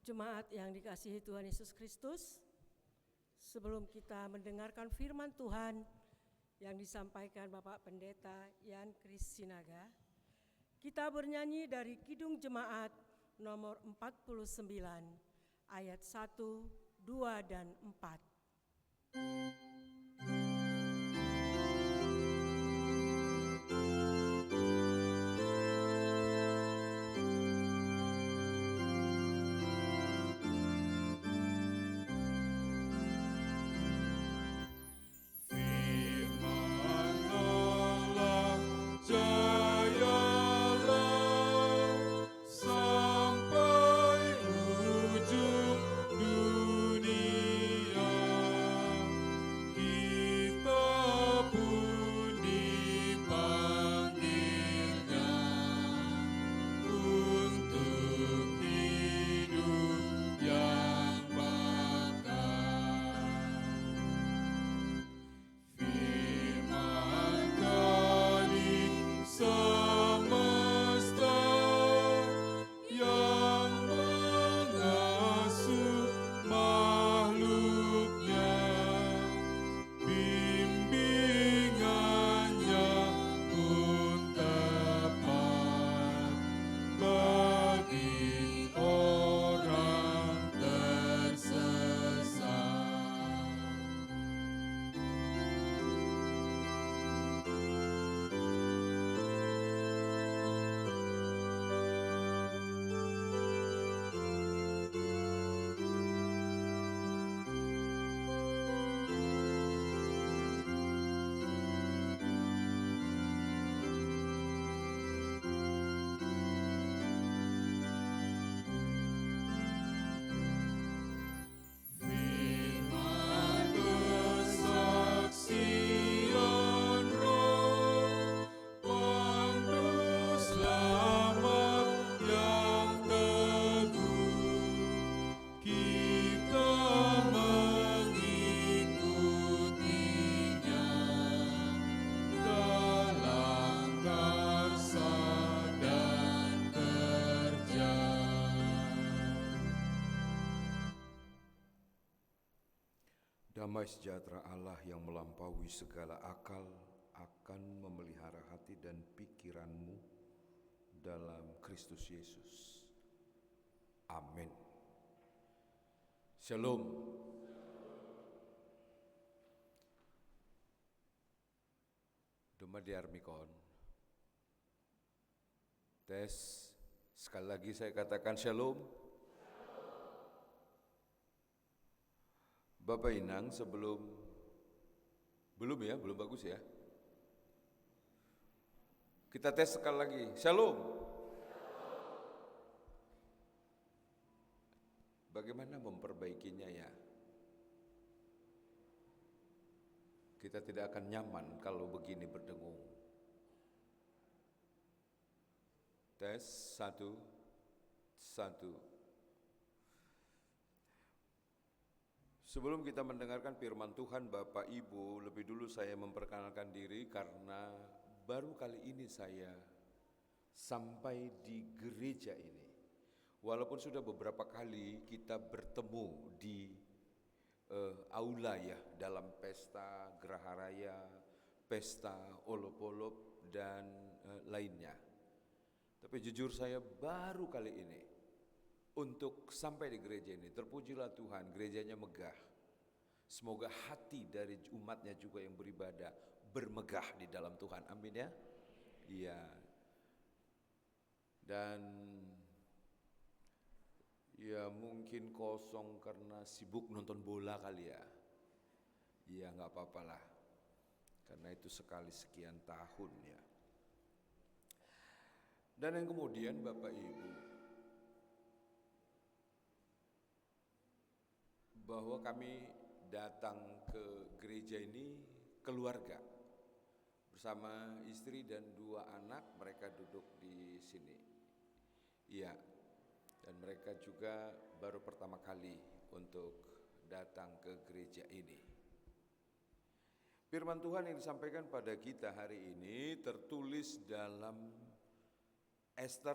Jemaat yang dikasihi Tuhan Yesus Kristus, sebelum kita mendengarkan firman Tuhan yang disampaikan Bapak Pendeta Yan Kris Sinaga, kita bernyanyi dari Kidung Jemaat nomor 49 ayat 1, 2, dan 4. Damai sejahtera Allah yang melampaui segala akal akan memelihara hati dan pikiranmu dalam Kristus Yesus. Amin. Shalom. Dumadiarmikon. Tes, sekali lagi saya katakan shalom. Bapak Inang belum bagus ya. Kita tes sekali lagi, shalom. Bagaimana memperbaikinya ya? Kita tidak akan nyaman kalau begini berdengung. Tes, 1, 1. Sebelum kita mendengarkan firman Tuhan, Bapak Ibu, lebih dulu saya memperkenalkan diri karena baru kali ini saya sampai di gereja ini. Walaupun sudah beberapa kali kita bertemu di aula ya, dalam pesta Geraha Raya, pesta Olop-olop dan lainnya. Tapi jujur saya baru kali ini untuk sampai di gereja ini. Terpujilah Tuhan, gerejanya megah. Semoga hati dari umatnya juga yang beribadah bermegah di dalam Tuhan. Amin ya. Iya. Dan ya mungkin kosong karena sibuk nonton bola kali ya. Iya, gak apa-apa lah. Karena itu sekali sekian tahun ya. Dan yang kemudian Bapak Ibu, bahwa kami datang ke gereja ini keluarga bersama istri dan 2 anak. Mereka duduk di sini. Iya. Dan mereka juga baru pertama kali untuk datang ke gereja ini. Firman Tuhan yang disampaikan pada kita hari ini tertulis dalam Ester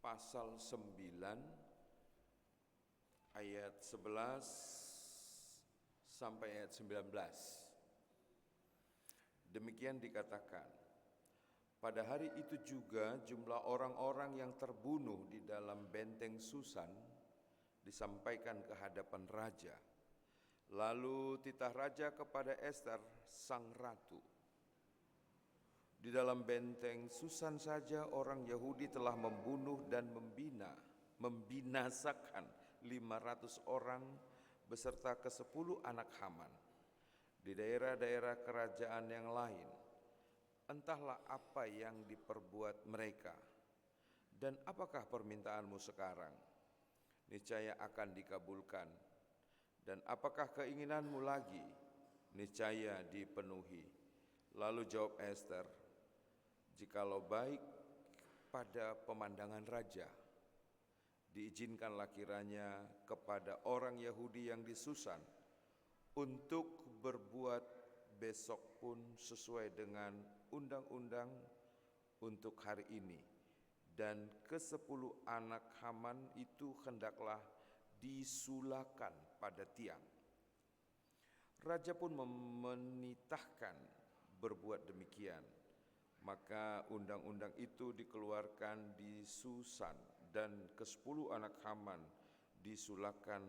pasal 9 ayat 11 sampai ayat 19. Demikian dikatakan, pada hari itu juga jumlah orang-orang yang terbunuh di dalam benteng Susan disampaikan ke hadapan raja. Lalu titah raja kepada Ester sang ratu, di dalam benteng Susan saja orang Yahudi telah membunuh dan membinasakan 500 orang beserta ke-10 anak Haman. Di daerah-daerah kerajaan yang lain, entahlah apa yang diperbuat mereka. Dan apakah permintaanmu sekarang? Niscaya akan dikabulkan. Dan apakah keinginanmu lagi? Niscaya dipenuhi. Lalu jawab Ester, jikalau baik pada pemandangan raja, diizinkanlah kiranya kepada orang Yahudi yang di Susan untuk berbuat besok pun sesuai dengan undang-undang untuk hari ini, dan ke-10 anak Haman itu hendaklah disulakan pada tiang. Raja pun menitahkan berbuat demikian. Maka undang-undang itu dikeluarkan di Susan, dan ke-10 anak Haman disulakan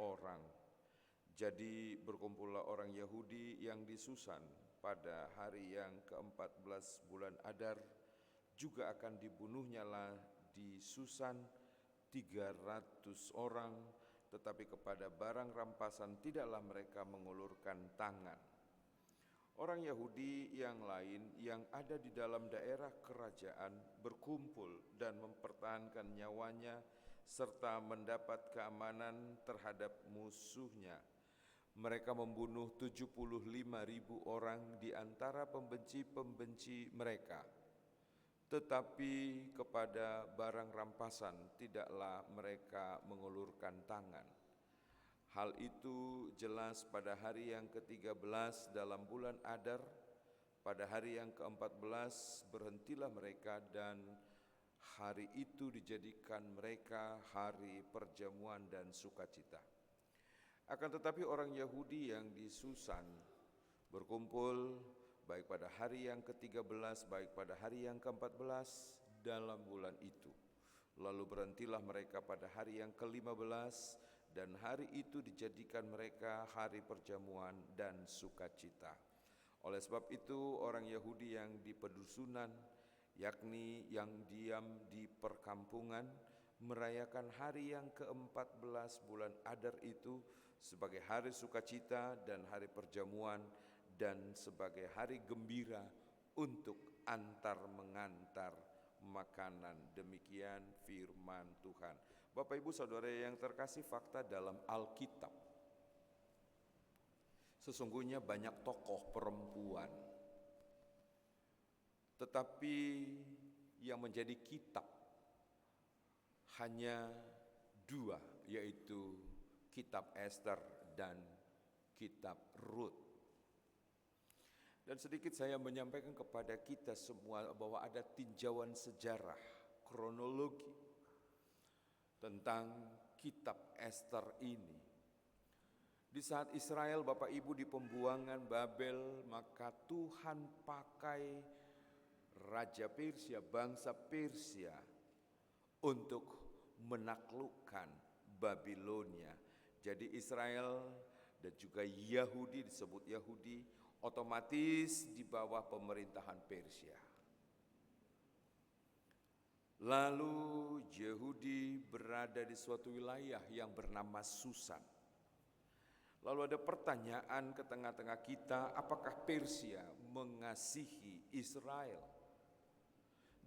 orang. Jadi berkumpullah orang Yahudi yang di Susan pada hari yang ke-14 bulan Adar, juga akan dibunuhnyalah di Susan 300 orang, tetapi kepada barang rampasan tidaklah mereka mengulurkan tangan. Orang Yahudi yang lain yang ada di dalam daerah kerajaan berkumpul dan mempertahankan nyawanya serta mendapat keamanan terhadap musuhnya. Mereka membunuh 75.000 orang di antara pembenci-pembenci mereka. Tetapi kepada barang rampasan tidaklah mereka mengulurkan tangan. Hal itu jelas pada hari yang ke-13 dalam bulan Adar. Pada hari yang ke-14 berhentilah mereka, dan hari itu dijadikan mereka hari perjamuan dan sukacita. Akan tetapi orang Yahudi yang di Susan berkumpul baik pada hari yang ke-13 baik pada hari yang ke-14 dalam bulan itu. Lalu berhentilah mereka pada hari yang ke-15, dan hari itu dijadikan mereka hari perjamuan dan sukacita. Oleh sebab itu orang Yahudi yang di pedusunan, yakni yang diam di perkampungan, merayakan hari yang ke-14 bulan Adar itu sebagai hari sukacita dan hari perjamuan, dan sebagai hari gembira untuk antar mengantar makanan. Demikian firman Tuhan. Bapak Ibu Saudara yang terkasih, fakta dalam Alkitab, sesungguhnya banyak tokoh perempuan, tetapi yang menjadi kitab hanya 2, yaitu kitab Ester dan kitab Rut. Dan sedikit saya menyampaikan kepada kita semua bahwa ada tinjauan sejarah, kronologi tentang kitab Ester ini. Di saat Israel, Bapak Ibu, di pembuangan Babel, maka Tuhan pakai Raja Persia, bangsa Persia, untuk menaklukkan Babilonia. Jadi Israel dan juga Yahudi, disebut Yahudi, otomatis di bawah pemerintahan Persia. Lalu Yahudi berada di suatu wilayah yang bernama Susan. Lalu ada pertanyaan ke tengah-tengah kita, apakah Persia mengasihi Israel?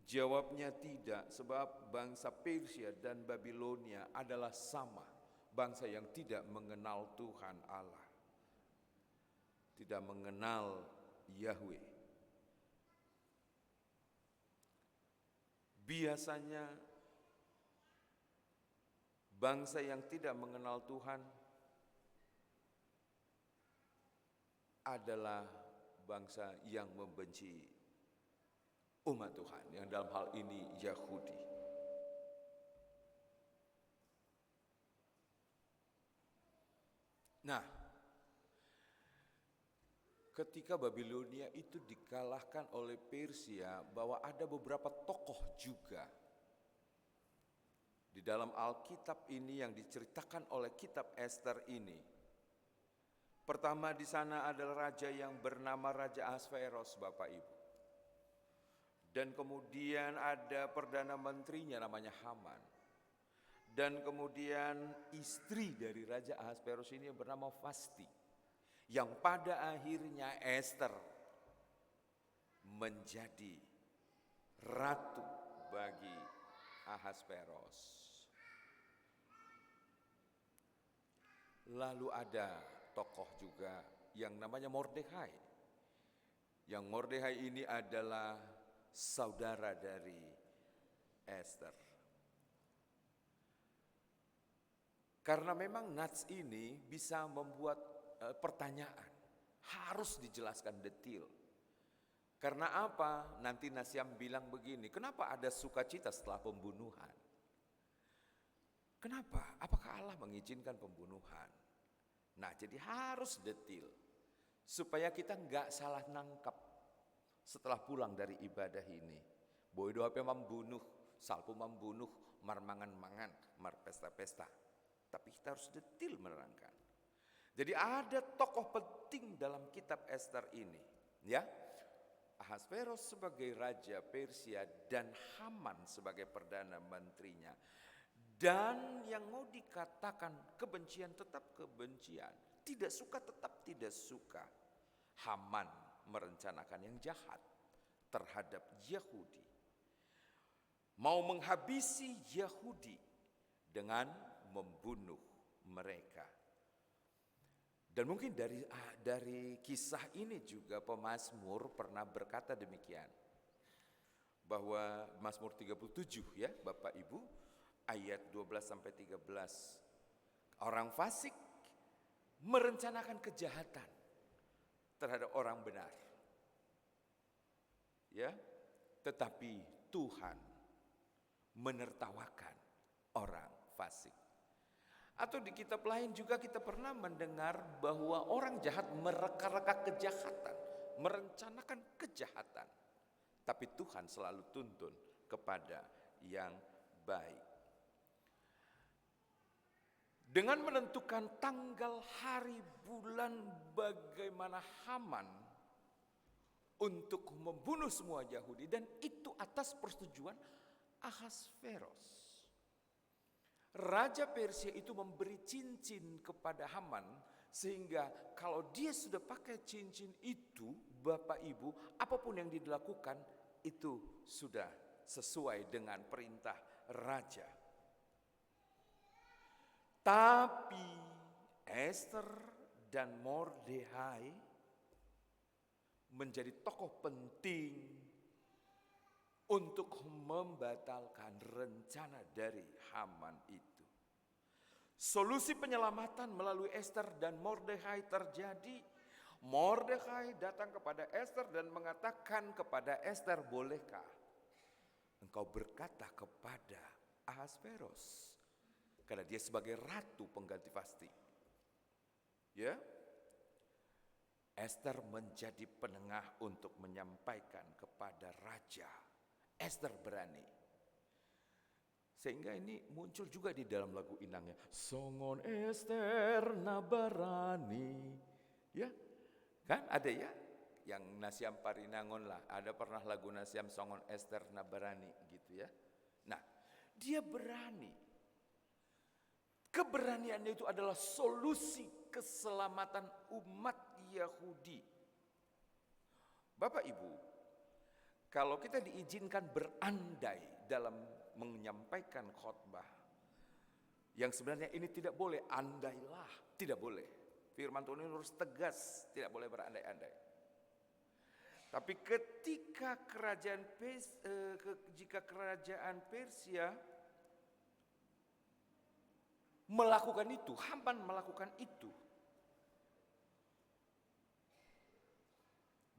Jawabnya tidak, sebab bangsa Persia dan Babilonia adalah sama, bangsa yang tidak mengenal Tuhan Allah, tidak mengenal Yahweh. Biasanya bangsa yang tidak mengenal Tuhan adalah bangsa yang membenci umat Tuhan yang dalam hal ini Yahudi. Nah, ketika Babilonia itu dikalahkan oleh Persia, bahwa ada beberapa tokoh juga di dalam Alkitab ini yang diceritakan oleh kitab Ester ini. Pertama di sana adalah raja yang bernama Raja Ahasveros, Bapak Ibu. Dan kemudian ada perdana menterinya namanya Haman. Dan kemudian istri dari Raja Ahasveros ini yang bernama Vasti, yang pada akhirnya Ester menjadi ratu bagi Ahasveros. Lalu ada tokoh juga yang namanya Mordekhai. Yang Mordekhai ini adalah saudara dari Ester. Karena memang nats ini bisa membuat pertanyaan, harus dijelaskan detail. Karena apa? Nanti Nasyam bilang begini, kenapa ada sukacita setelah pembunuhan? Kenapa? Apakah Allah mengizinkan pembunuhan? Nah, jadi harus detail supaya kita nggak salah nangkap setelah pulang dari ibadah ini. Boy doa membunuh, salpu membunuh, marmangan-mangan, mar pesta-pesta. Tapi kita harus detail menerangkan. Jadi ada tokoh penting dalam kitab Ester ini, ya. Ahasveros sebagai raja Persia dan Haman sebagai perdana menterinya. Dan yang mau dikatakan kebencian tetap kebencian, tidak suka tetap tidak suka. Haman merencanakan yang jahat terhadap Yahudi. Mau menghabisi Yahudi dengan membunuh mereka. Dan mungkin dari kisah ini juga pemazmur pernah berkata demikian. Bahwa Mazmur 37 ya Bapak Ibu, ayat 12 sampai 13. Orang fasik merencanakan kejahatan terhadap orang benar. Ya, tetapi Tuhan menertawakan orang fasik. Atau di kitab lain juga kita pernah mendengar bahwa orang jahat mereka-reka kejahatan, merencanakan kejahatan. Tapi Tuhan selalu tuntun kepada yang baik. Dengan menentukan tanggal, hari, bulan, bagaimana Haman untuk membunuh semua Yahudi, dan itu atas persetujuan Ahasveros. Raja Persia itu memberi cincin kepada Haman, sehingga kalau dia sudah pakai cincin itu, Bapak Ibu, apapun yang dilakukan itu sudah sesuai dengan perintah raja. Tapi Ester dan Mordekhai menjadi tokoh penting untuk membatalkan rencana dari Haman itu. Solusi penyelamatan melalui Ester dan Mordekhai terjadi. Mordekhai datang kepada Ester dan mengatakan kepada Ester, bolehkah engkau berkata kepada Ahasveros, karena dia sebagai ratu pengganti Vasti. Ya, Ester menjadi penengah untuk menyampaikan kepada raja. Ester berani. Sehingga ini muncul juga di dalam lagu inangnya. Songon Ester nabarani. Ya, kan ada ya? Yang Nasyam Parinangon lah. Ada pernah lagu Nasyam Songon Ester nabarani gitu ya. Nah, dia berani. Keberaniannya itu adalah solusi keselamatan umat Yahudi. Bapak Ibu, kalau kita diizinkan berandai dalam menyampaikan khotbah, yang sebenarnya ini tidak boleh, andailah, tidak boleh. Firman Tuhan ini harus tegas, tidak boleh berandai-andai. Tapi ketika jika kerajaan Persia melakukan itu, Haman melakukan itu,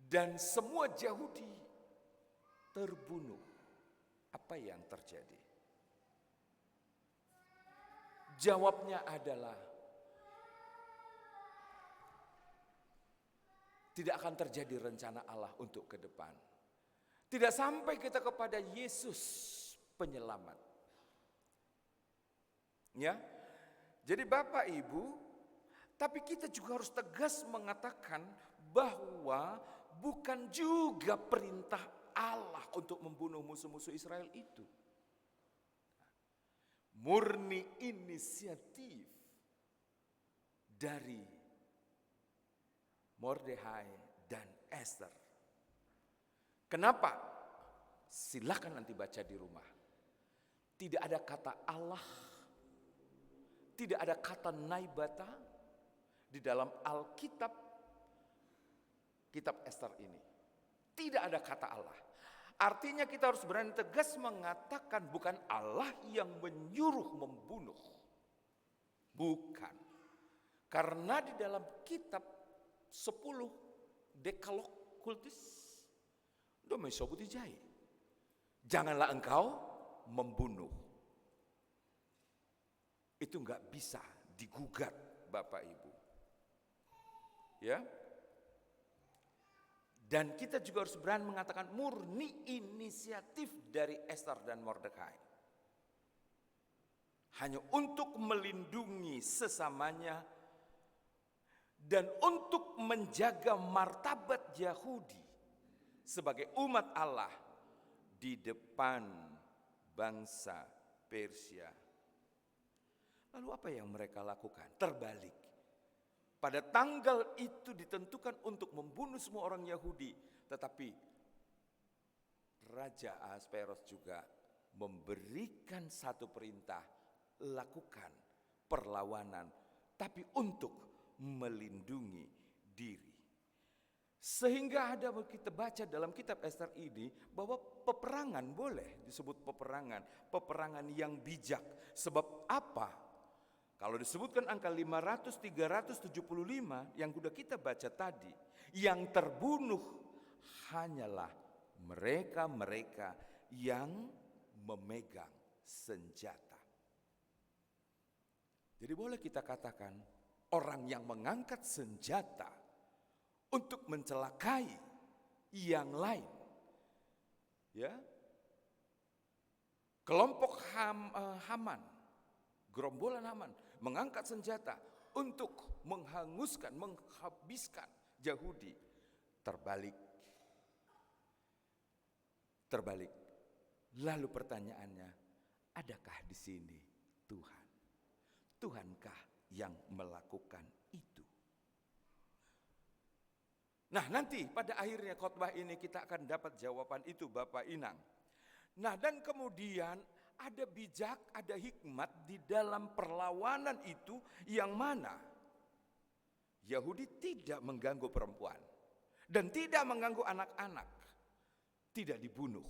dan semua Yahudi terbunuh, apa yang terjadi? Jawabnya adalah tidak akan terjadi rencana Allah untuk ke depan. Tidak sampai kita kepada Yesus penyelamat. Ya. Jadi Bapak Ibu, tapi kita juga harus tegas mengatakan bahwa bukan juga perintah Allah untuk membunuh musuh-musuh Israel itu. Murni inisiatif dari Mordekai dan Esther. Kenapa? Silakan nanti baca di rumah. Tidak ada kata Allah, tidak ada kata naibata di dalam Alkitab, kitab Esther ini. Tidak ada kata Allah. Artinya kita harus berani tegas mengatakan bukan Allah yang menyuruh membunuh. Bukan. Karena di dalam kitab 10 Dekalog Kultus, Domesobutijai, janganlah engkau membunuh. Itu enggak bisa digugat Bapak Ibu. Ya. Dan kita juga harus berani mengatakan murni inisiatif dari Esther dan Mordekai. Hanya untuk melindungi sesamanya dan untuk menjaga martabat Yahudi sebagai umat Allah di depan bangsa Persia. Lalu apa yang mereka lakukan? Terbalik. Pada tanggal itu ditentukan untuk membunuh semua orang Yahudi. Tetapi Raja Ahasveros juga memberikan satu perintah. Lakukan perlawanan. Tapi untuk melindungi diri. Sehingga ada kita baca dalam kitab Esther ini bahwa peperangan boleh disebut peperangan. Peperangan yang bijak. Sebab apa? Kalau disebutkan angka 500, 375 yang sudah kita baca tadi, yang terbunuh hanyalah mereka-mereka yang memegang senjata. Jadi boleh kita katakan orang yang mengangkat senjata untuk mencelakai yang lain. Ya. Kelompok Haman, gerombolan Haman mengangkat senjata untuk menghanguskan, menghabiskan Yahudi. Terbalik. Lalu pertanyaannya, adakah di sini Tuhan? Tuhankah yang melakukan itu? Nah, nanti pada akhirnya khotbah ini kita akan dapat jawaban itu Bapak Inang. Nah, dan kemudian ada bijak, ada hikmat di dalam perlawanan itu yang mana Yahudi tidak mengganggu perempuan dan tidak mengganggu anak-anak, tidak dibunuh,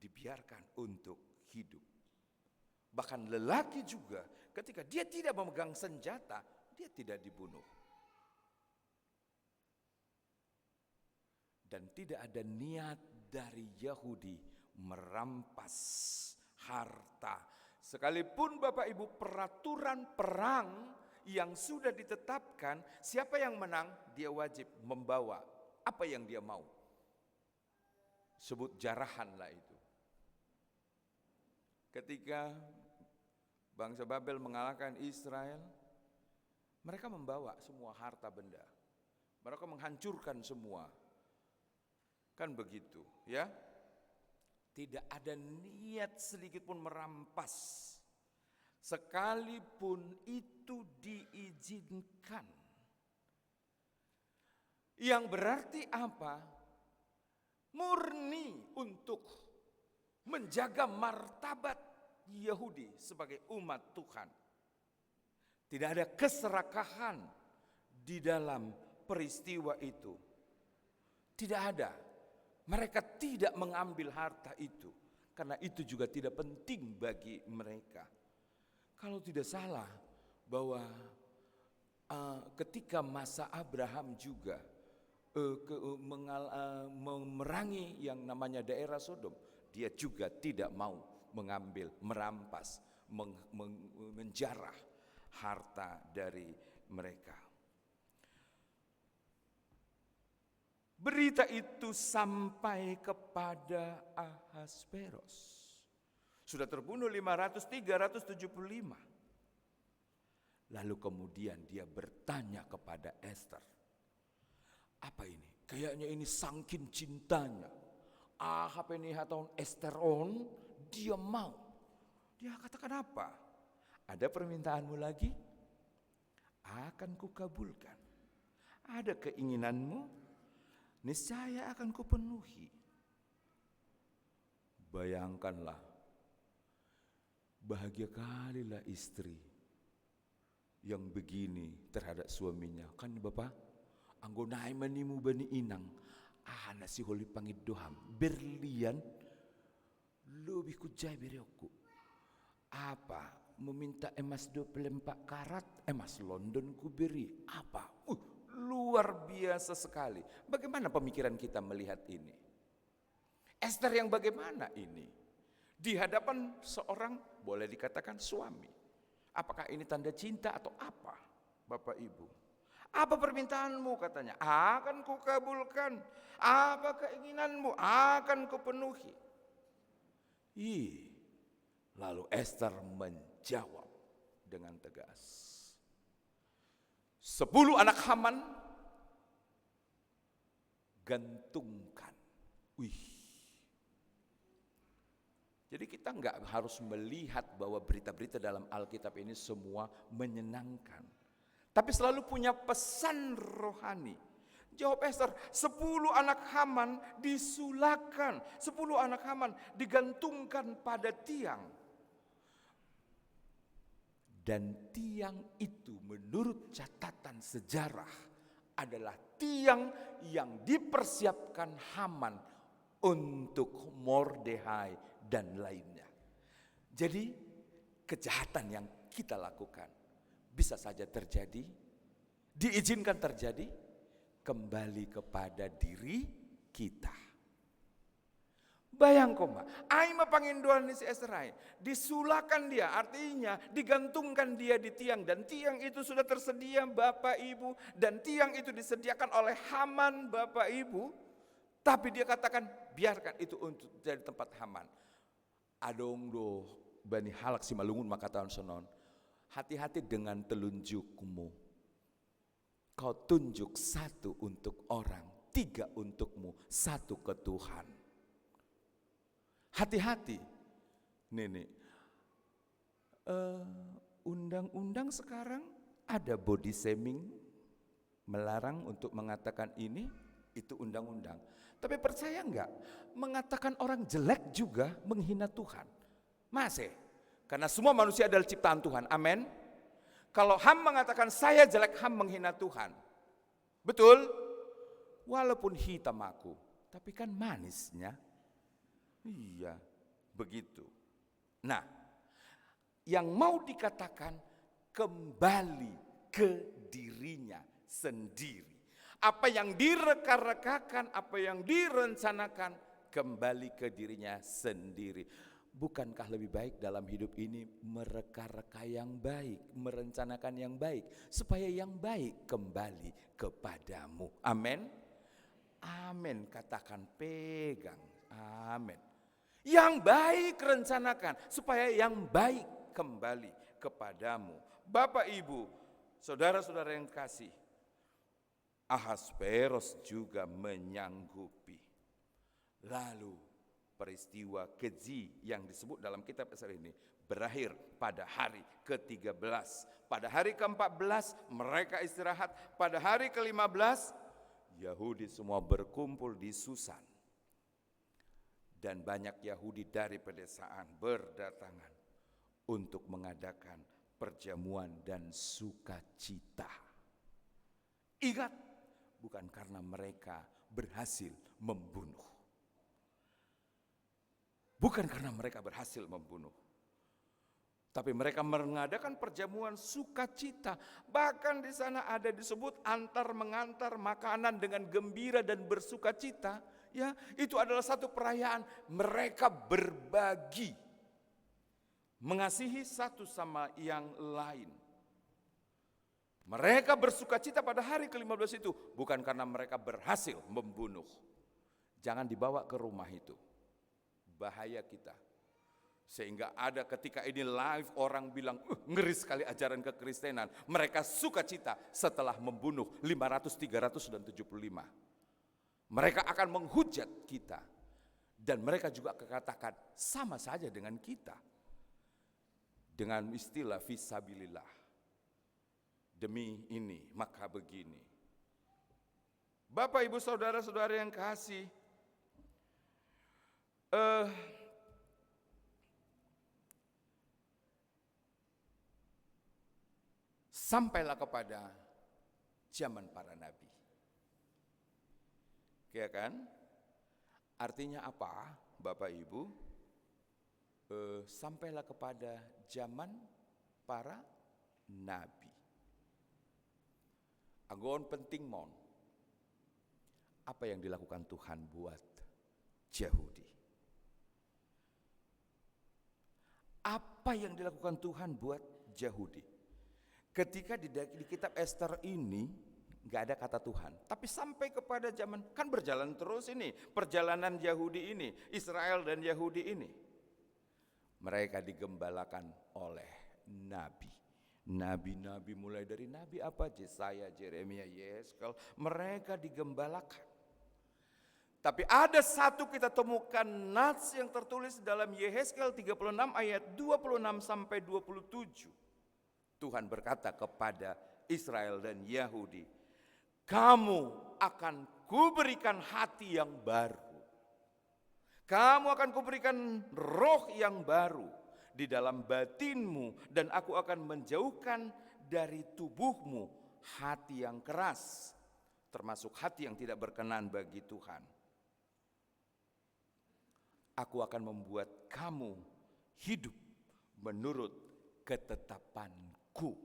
dibiarkan untuk hidup. Bahkan lelaki juga ketika dia tidak memegang senjata, dia tidak dibunuh. Dan tidak ada niat dari Yahudi merampas harta. Sekalipun Bapak Ibu peraturan perang yang sudah ditetapkan, siapa yang menang dia wajib membawa apa yang dia mau. Sebut jarahan lah itu. Ketika bangsa Babel mengalahkan Israel, mereka membawa semua harta benda. Mereka menghancurkan semua. Kan begitu, ya? Tidak ada niat sedikit pun merampas. Sekalipun itu diizinkan. Yang berarti apa? Murni untuk menjaga martabat Yahudi sebagai umat Tuhan. Tidak ada keserakahan di dalam peristiwa itu. Tidak ada. Mereka tidak mengambil harta itu. Karena itu juga tidak penting bagi mereka. Kalau tidak salah bahwa ketika masa Abraham juga memerangi yang namanya daerah Sodom, dia juga tidak mau mengambil, merampas, menjarah harta dari mereka. Berita itu sampai kepada Ahasveros. Sudah terbunuh 375. Lalu kemudian dia bertanya kepada Esther, apa ini? Kayaknya ini sangkin cintanya. Ahab ini atau Esther dia mau. Dia katakan apa? Ada permintaanmu lagi? Akan kukabulkan. Ada keinginanmu? Niscaya akan kupenuhi. Bayangkanlah, bahagia kalilah istri yang begini terhadap suaminya. Kan Bapak, anggo naik manimu bani inang, nasi holi pangit doham, berlian, lebih kujai beriokku. Apa? Meminta emas 24 karat, emas London ku beri. Apa? Luar biasa sekali. Bagaimana pemikiran kita melihat ini? Esther yang bagaimana ini? Di hadapan seorang, boleh dikatakan suami. Apakah ini tanda cinta atau apa, Bapak Ibu? Apa permintaanmu katanya? Akan kukabulkan. Apa keinginanmu? Akan kupenuhi. Lalu Esther menjawab dengan tegas. 10 anak Haman gantungkan. Jadi kita enggak harus melihat bahwa berita-berita dalam Alkitab ini semua menyenangkan. Tapi selalu punya pesan rohani. Jawab Esther, 10 anak Haman disulakan, 10 anak Haman digantungkan pada tiang. Dan tiang itu menurut catatan sejarah adalah tiang yang dipersiapkan Haman untuk Mordehai dan lainnya. Jadi kejahatan yang kita lakukan bisa saja terjadi, diizinkan terjadi, kembali kepada diri kita. Bayang koma, aima pangindoan si Esther, disulakan dia, artinya digantungkan dia di tiang, dan tiang itu sudah tersedia Bapak Ibu, dan tiang itu disediakan oleh Haman Bapak Ibu, tapi dia katakan biarkan itu untuk jadi tempat Haman. Adong do bani halak si malungun maka tahun sonon, hati-hati dengan telunjukmu. Kau tunjuk 1 untuk orang, 3 untukmu, 1 ke Tuhan. Hati-hati. Nih, undang-undang sekarang ada body shaming, melarang untuk mengatakan ini, itu undang-undang. Tapi percaya enggak, mengatakan orang jelek juga menghina Tuhan. Masih, karena semua manusia adalah ciptaan Tuhan, amin. Kalau Ham mengatakan saya jelek, Ham menghina Tuhan. Betul? Walaupun hitam aku, tapi kan manisnya. Iya, begitu. Nah, yang mau dikatakan kembali ke dirinya sendiri. Apa yang direka-rekakan, apa yang direncanakan, kembali ke dirinya sendiri. Bukankah lebih baik dalam hidup ini mereka-reka yang baik, merencanakan yang baik, supaya yang baik kembali kepadamu. Amin. Amin, katakan pegang. Amin. Yang baik rencanakan, supaya yang baik kembali kepadamu. Bapak Ibu, saudara-saudara yang kasih, Ahasveros juga menyanggupi. Lalu peristiwa keji yang disebut dalam kitab Esther ini berakhir pada hari ke-13. Pada hari ke-14 mereka istirahat. Pada hari ke-15 Yahudi semua berkumpul di Susan. Dan banyak Yahudi dari pedesaan berdatangan untuk mengadakan perjamuan dan sukacita. Ingat, bukan karena mereka berhasil membunuh. Bukan karena mereka berhasil membunuh. Tapi mereka mengadakan perjamuan sukacita. Bahkan di sana ada disebut antar mengantar makanan dengan gembira dan bersukacita. Ya, itu adalah satu perayaan. Mereka berbagi, mengasihi satu sama yang lain. Mereka bersukacita pada hari ke-15 itu bukan karena mereka berhasil membunuh. Jangan dibawa ke rumah itu. Bahaya kita. Sehingga ada ketika ini live orang bilang, ngeri sekali ajaran kekristenan. Mereka sukacita setelah membunuh 500, 300, dan 75. Mereka akan menghujat kita. Dan mereka juga katakan sama saja dengan kita. Dengan istilah fisabilillah. Demi ini, maka begini. Bapak, Ibu, Saudara-saudara yang kasih, sampailah kepada zaman para nabi. Ya kan? Artinya apa, Bapak Ibu? Sampailah kepada zaman para nabi. Agon penting mon. Apa yang dilakukan Tuhan buat Yahudi? Apa yang dilakukan Tuhan buat Yahudi? Ketika di kitab Ester ini nggak ada kata Tuhan, tapi sampai kepada zaman, kan berjalan terus ini perjalanan Yahudi ini, Israel dan Yahudi ini, mereka digembalakan oleh nabi-nabi mulai dari nabi apa, Yesaya, Yeremia, Yeskel, mereka digembalakan. Tapi ada satu kita temukan nats yang tertulis dalam Yehezkel 36 ayat 26 sampai 27. Tuhan berkata kepada Israel dan Yahudi, kamu akan kuberikan hati yang baru. Kamu akan kuberikan roh yang baru di dalam batinmu, dan aku akan menjauhkan dari tubuhmu hati yang keras, termasuk hati yang tidak berkenan bagi Tuhan. Aku akan membuat kamu hidup menurut ketetapanku.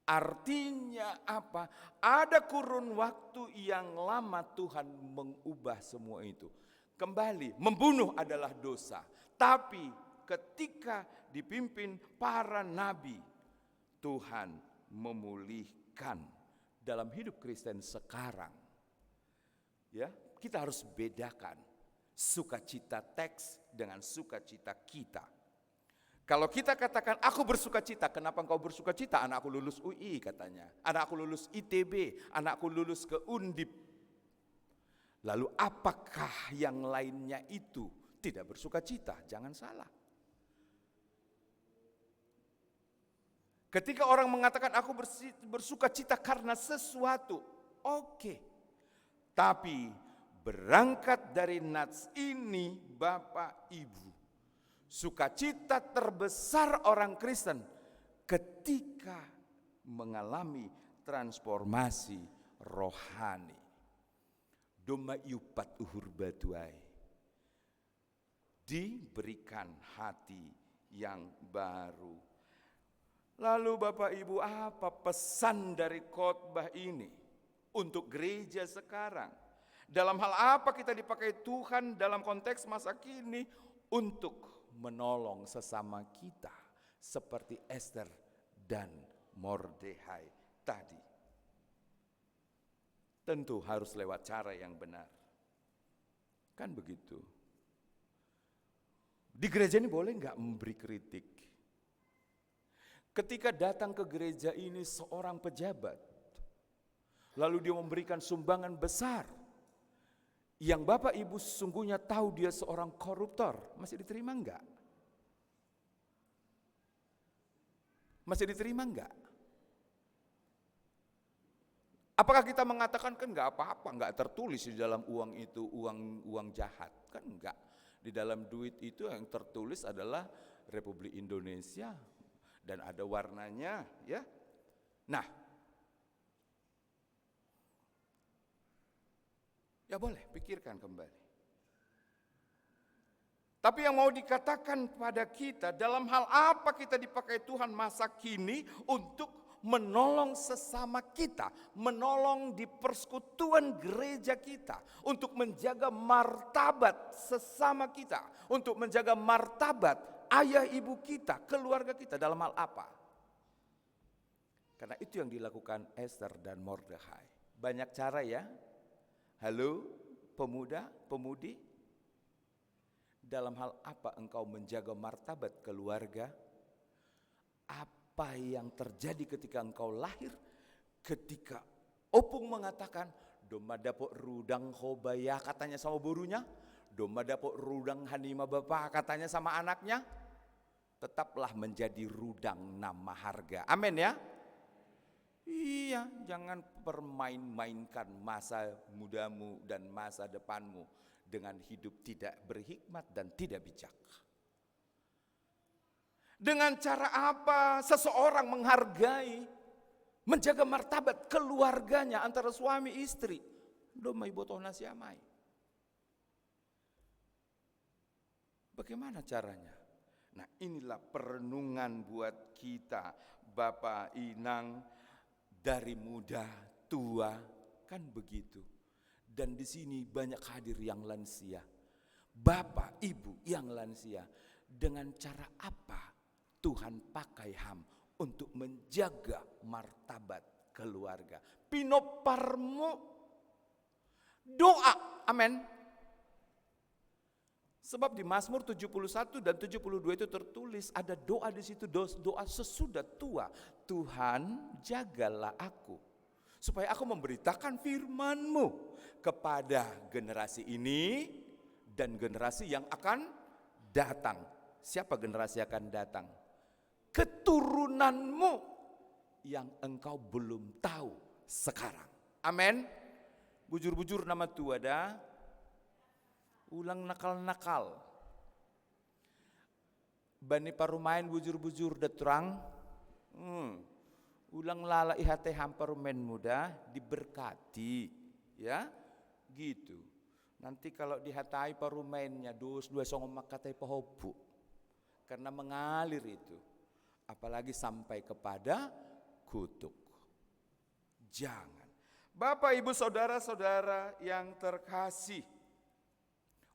Artinya apa? Ada kurun waktu yang lama Tuhan mengubah semua itu. Kembali, membunuh adalah dosa. Tapi ketika dipimpin para nabi, Tuhan memulihkan dalam hidup Kristen sekarang. Ya, kita harus bedakan sukacita teks dengan sukacita kita. Kalau kita katakan aku bersukacita, kenapa engkau bersukacita? Anakku lulus UI katanya, anakku lulus ITB, anakku lulus ke Undip. Lalu apakah yang lainnya itu tidak bersukacita? Jangan salah. Ketika orang mengatakan aku bersukacita karena sesuatu, oke. Tapi berangkat dari nats ini, Bapak Ibu, sukacita terbesar orang Kristen ketika mengalami transformasi rohani. Doma yupat uhur baduai, diberikan hati yang baru. Lalu Bapak Ibu, apa pesan dari khotbah ini untuk gereja sekarang? Dalam hal apa kita dipakai Tuhan dalam konteks masa kini untuk menolong sesama kita seperti Ester dan Mordechai tadi? Tentu harus lewat cara yang benar. Kan begitu. Di gereja ini boleh nggak memberi kritik? Ketika datang ke gereja ini seorang pejabat, lalu dia memberikan sumbangan besar, yang Bapak Ibu sesungguhnya tahu dia seorang koruptor, masih diterima enggak? Masih diterima enggak? Apakah kita mengatakan kan enggak apa-apa, enggak tertulis di dalam uang itu uang jahat? Kan enggak. Di dalam duit itu yang tertulis adalah Republik Indonesia dan ada warnanya, ya. Nah, ya boleh pikirkan kembali. Tapi yang mau dikatakan pada kita, dalam hal apa kita dipakai Tuhan masa kini untuk menolong sesama kita, menolong di persekutuan gereja kita, untuk menjaga martabat sesama kita, untuk menjaga martabat ayah ibu kita, keluarga kita, dalam hal apa? Karena itu yang dilakukan Esther dan Mordekhai. Banyak cara ya. Halo pemuda, pemudi, dalam hal apa engkau menjaga martabat keluarga? Apa yang terjadi ketika engkau lahir? Ketika opung mengatakan, domba dapok rudang hobaya katanya sama burunya, domba dapok rudang hanima bapak katanya sama anaknya, tetaplah menjadi rudang nama harga. Amin ya. Iya, jangan permain-mainkan masa mudamu dan masa depanmu dengan hidup tidak berhikmat dan tidak bijak. Dengan cara apa seseorang menghargai, menjaga martabat keluarganya antara suami istri? Domai botoh nasiamai. Bagaimana caranya? Nah, inilah perenungan buat kita, Bapak Inang, dari muda tua, kan begitu. Dan di sini banyak hadir yang lansia. Bapak, ibu yang lansia. Dengan cara apa Tuhan pakai HAM untuk menjaga martabat keluarga? Pinoparmu doa, amin. Sebab di Mazmur 71 dan 72 itu tertulis, ada doa di situ, doa sesudah tua. Tuhan, jagalah aku supaya aku memberitakan firman-Mu kepada generasi ini dan generasi yang akan datang. Siapa generasi akan datang? Keturunanmu yang engkau belum tahu sekarang. Amin. Bujur-bujur nama tua dah. Ulang nakal-nakal. Bani parumain bujur-bujur dah terang. Ulang lala ihate hamparumen muda diberkati. Ya, gitu. Nanti kalau dihatai parumainnya dus dua songom makatai pahobu. Karena mengalir itu. Apalagi sampai kepada kutuk. Jangan. Bapak, Ibu, saudara-saudara yang terkasih,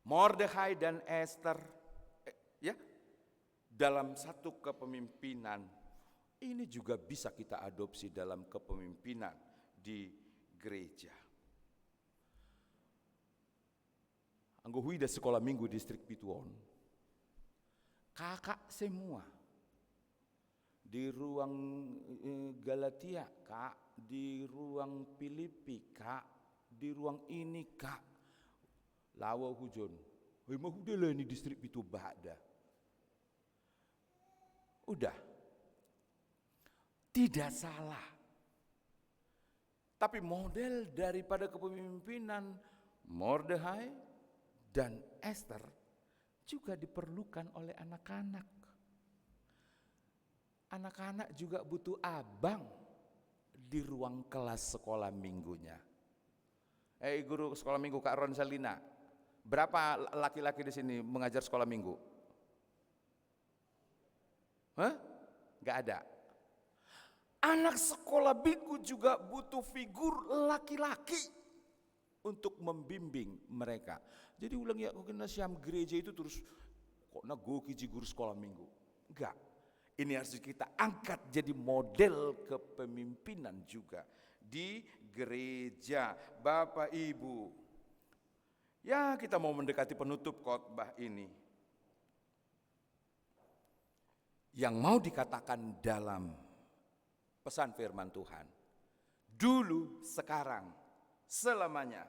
Mordekhai dan Esther ya, dalam satu kepemimpinan ini juga bisa kita adopsi dalam kepemimpinan di gereja. Anggo hui da sekolah minggu distrik Pituon. Kakak semua. Di ruang Galatia, Kak, di ruang Filipi, Kak, di ruang ini, Kak. Lawa hujan. Mah udah lah ini distrik itu bada. Udah. Tidak salah. Tapi model daripada kepemimpinan Mordekhai dan Esther juga diperlukan oleh anak-anak. Anak-anak juga butuh abang di ruang kelas sekolah minggunya. Guru sekolah minggu Kak Ron Salina. Berapa laki-laki di sini mengajar sekolah minggu? Gak ada. Anak sekolah minggu juga butuh figur laki-laki untuk membimbing mereka. Jadi ulang ya, kena siam gereja itu terus kok nagoki guru sekolah minggu. Enggak. Ini harus kita angkat jadi model kepemimpinan juga di gereja. Bapak Ibu, ya kita mau mendekati penutup khotbah ini. Yang mau dikatakan dalam pesan firman Tuhan, dulu, sekarang, selamanya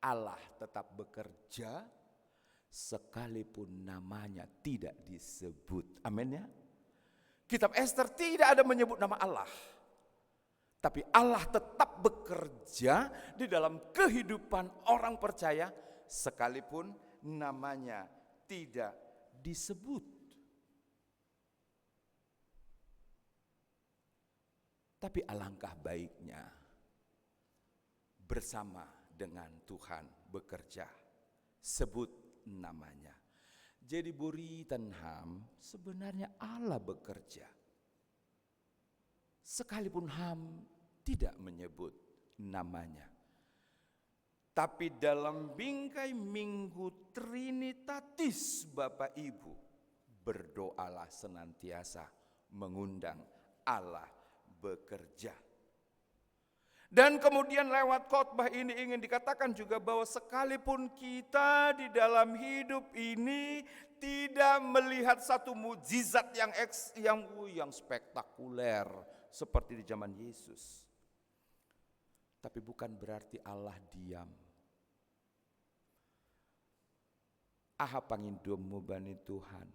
Allah tetap bekerja sekalipun namanya tidak disebut. Amin ya. Kitab Esther tidak ada menyebut nama Allah. Tapi Allah tetap bekerja di dalam kehidupan orang percaya sekalipun namanya tidak disebut. Tapi alangkah baiknya bersama dengan Tuhan bekerja. Sebut namanya. Jadi buritan Ham sebenarnya Allah bekerja. Sekalipun Ham tidak menyebut namanya. Tapi dalam bingkai minggu Trinitatis Bapak Ibu, berdoalah senantiasa mengundang Allah bekerja. Dan kemudian lewat khotbah ini ingin dikatakan juga bahwa sekalipun kita di dalam hidup ini tidak melihat satu mukjizat yang spektakuler seperti di zaman Yesus, tapi bukan berarti Allah diam. Aha pangindomu bani Tuhan,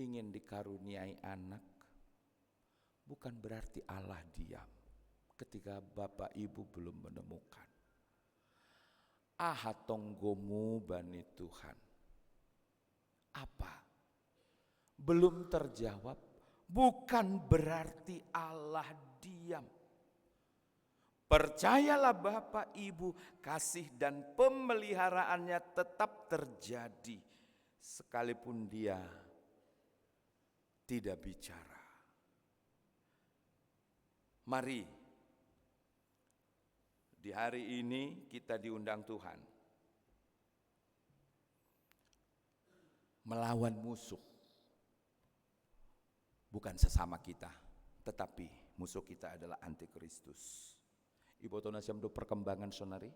ingin dikaruniai anak, bukan berarti Allah diam ketika Bapak Ibu belum menemukan. Aha tonggomu bani Tuhan, apa? Belum terjawab, bukan berarti Allah diam. Percayalah Bapak Ibu, kasih dan pemeliharaannya tetap terjadi sekalipun dia tidak bicara. Mari, di hari ini kita diundang Tuhan melawan musuh. Bukan sesama kita, tetapi musuh kita adalah antikristus. Ibu Tonasiam do perkembangan sonari.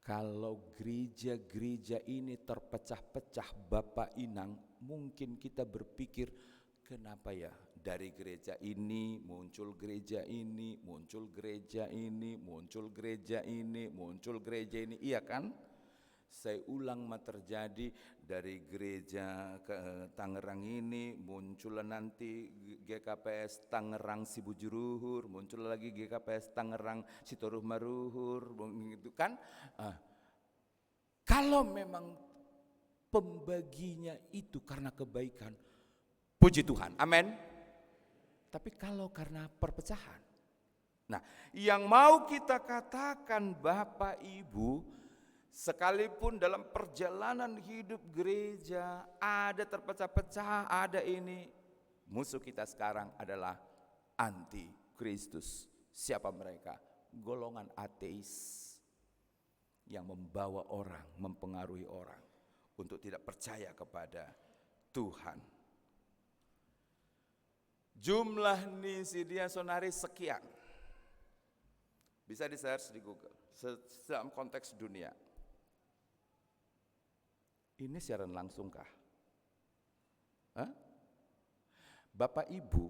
Kalau gereja-gereja ini terpecah-pecah Bapak Inang, mungkin kita berpikir, kenapa ya dari gereja ini muncul gereja ini, muncul gereja ini, muncul gereja ini, muncul gereja ini, iya kan? Saya ulang terjadi dari gereja ke Tangerang ini, muncul nanti GKPS Tangerang Sibujuruhur, muncul lagi GKPS Tangerang Sitoruh Maruhur, gitu kan? Kalau memang pembaginya itu karena kebaikan, puji Tuhan, amin. Tapi kalau karena perpecahan, nah yang mau kita katakan Bapak Ibu, sekalipun dalam perjalanan hidup gereja ada terpecah-pecah, ada ini, musuh kita sekarang adalah antikristus. Siapa mereka? Golongan ateis yang membawa orang, mempengaruhi orang untuk tidak percaya kepada Tuhan. Jumlah Nisidia Sonari sekian. Bisa di search di Google dalam konteks dunia. Ini siaran langsung kah? Bapak Ibu,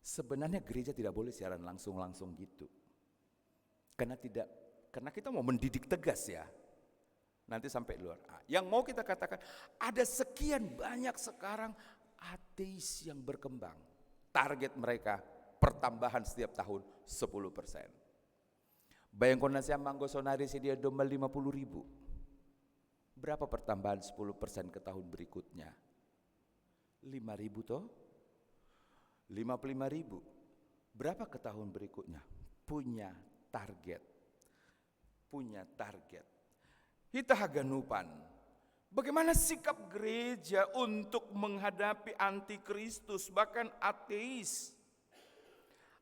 sebenarnya gereja tidak boleh siaran langsung gitu. Karena kita mau mendidik tegas ya. Nanti sampai luar. Yang mau kita katakan, ada sekian banyak sekarang ateis yang berkembang. Target mereka pertambahan setiap tahun 10%. Bayangkan nasi manggo sonari dia domba 50.000. Berapa pertambahan 10% ke tahun berikutnya? 5.000 toh? 55.000. Berapa ke tahun berikutnya? Punya target. Kita haganupan. Bagaimana sikap gereja untuk menghadapi antikristus, bahkan ateis?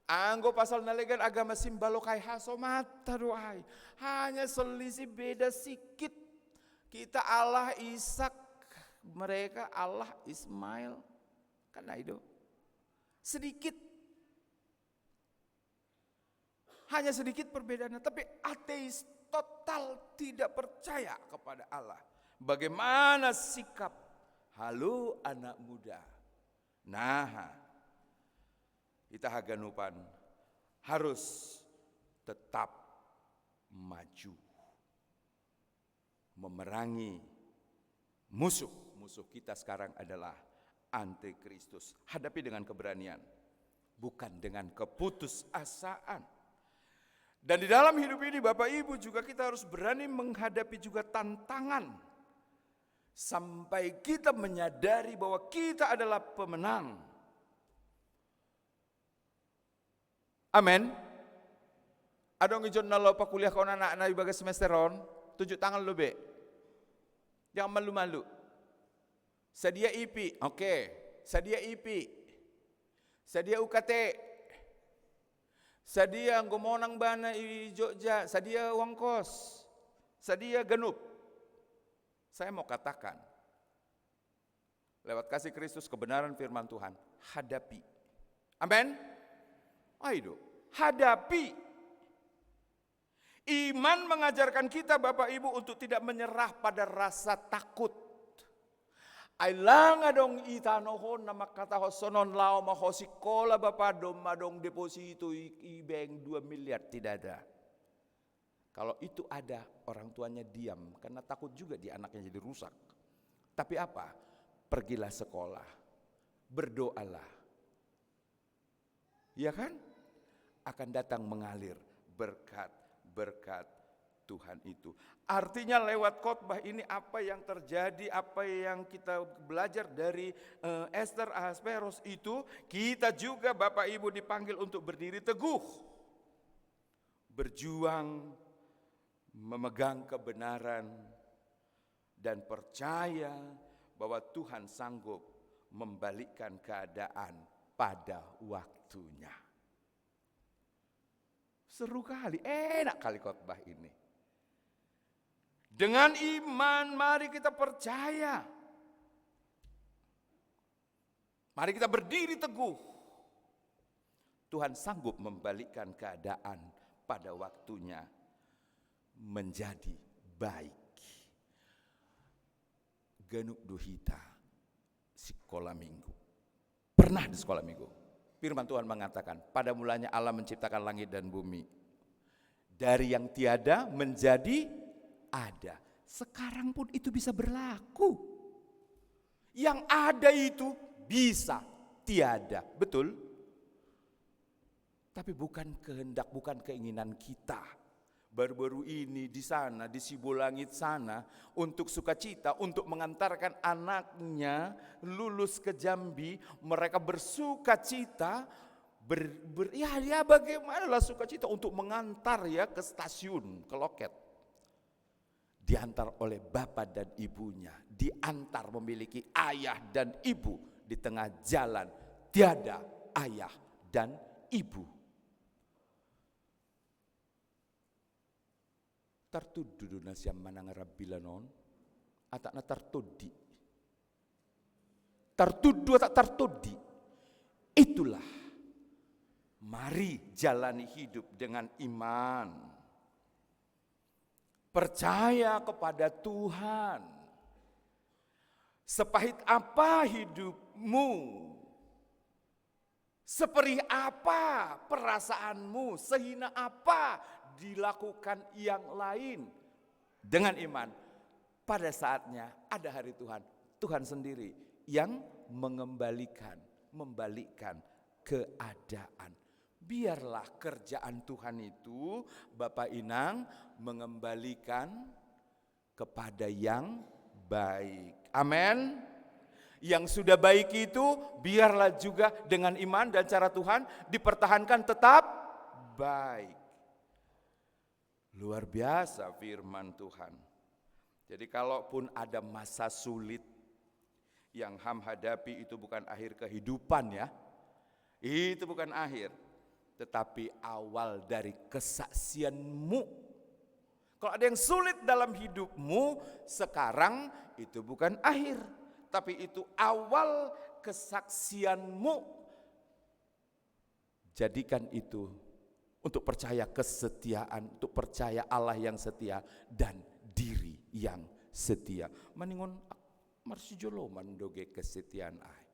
Anggo pasal nalegan agama simbalokai hasomata doai. Hanya selisih beda sikit. Kita Allah Ishak, mereka Allah Ismail. Kan itu sedikit. Hanya sedikit perbedaannya, tapi ateis total tidak percaya kepada Allah. Bagaimana sikap? Halo anak muda. Nah, kita haganupan harus tetap maju, memerangi musuh kita sekarang adalah antikristus. Hadapi dengan keberanian, bukan dengan keputusasaan. Dan di dalam hidup ini Bapak Ibu juga kita harus berani menghadapi juga tantangan, sampai kita menyadari bahwa kita adalah pemenang. Amin. Ada ngijon nalo pa kuliah kau anak-anak ibaga semesteron, tunjuk tangan lo be. Jangan malu-malu. Sedia IP, oke. Sedia IP. Sedia UKT. Sedia gomonang bana i Jogja, sedia uang kos. Sedia genup. Saya mau katakan, lewat kasih Kristus kebenaran firman Tuhan, hadapi. Amin. Ayo, hadapi. Iman mengajarkan kita Bapak Ibu untuk tidak menyerah pada rasa takut. Ailang adong itanohon nama kata hosonon lao mahosikola Bapak dom madong deposito ibeng 2 miliar tidak ada. Kalau itu ada, orang tuanya diam karena takut juga di anaknya jadi rusak. Tapi apa? Pergilah sekolah, berdoalah. Ya kan? Akan datang mengalir berkat Tuhan itu. Artinya lewat khotbah ini apa yang terjadi, apa yang kita belajar dari Esther Ahasveros itu, kita juga Bapak Ibu dipanggil untuk berdiri teguh. Berjuang, memegang kebenaran, dan percaya bahwa Tuhan sanggup membalikkan keadaan pada waktunya. Seru kali, enak kali khotbah ini. Dengan iman mari kita percaya. Mari kita berdiri teguh. Tuhan sanggup membalikkan keadaan pada waktunya menjadi baik. Genuk duhita sekolah minggu. Pernah di sekolah minggu. Firman Tuhan mengatakan, pada mulanya Allah menciptakan langit dan bumi. Dari yang tiada menjadi ada. Sekarang pun itu bisa berlaku. Yang ada itu bisa tiada, betul? Tapi bukan kehendak, bukan keinginan kita. Baru-baru ini di sana, di Sibolangit sana, untuk sukacita, untuk mengantarkan anaknya lulus ke Jambi, mereka bersukacita, ya bagaimanalah sukacita untuk mengantar ya ke stasiun, ke loket. Diantar oleh bapak dan ibunya, diantar memiliki ayah dan ibu di tengah jalan, tiada ayah dan ibu. Tartuddu nasiam manang rabbilanon atakna tartuddi. Tartuddu atak tartuddi. Itulah mari jalani hidup dengan iman. Percaya kepada Tuhan. Sepahit apa hidupmu, seperih apa perasaanmu, sehina apa dilakukan yang lain, dengan iman. Pada saatnya ada hari Tuhan, Tuhan sendiri yang membalikkan keadaan. Biarlah kerjaan Tuhan itu, Bapak Inang, mengembalikan kepada yang baik. Amin. Yang sudah baik itu biarlah juga dengan iman dan cara Tuhan dipertahankan tetap baik. Luar biasa firman Tuhan. Jadi kalaupun ada masa sulit yang Ham hadapi, itu bukan akhir kehidupan ya. Itu bukan akhir, tetapi awal dari kesaksianmu. Kalau ada yang sulit dalam hidupmu sekarang, itu bukan akhir, tapi itu awal kesaksianmu. Jadikan itu untuk percaya kesetiaan, untuk percaya Allah yang setia dan diri yang setia. Maningon marsijolo mandoge kesetiaan ai.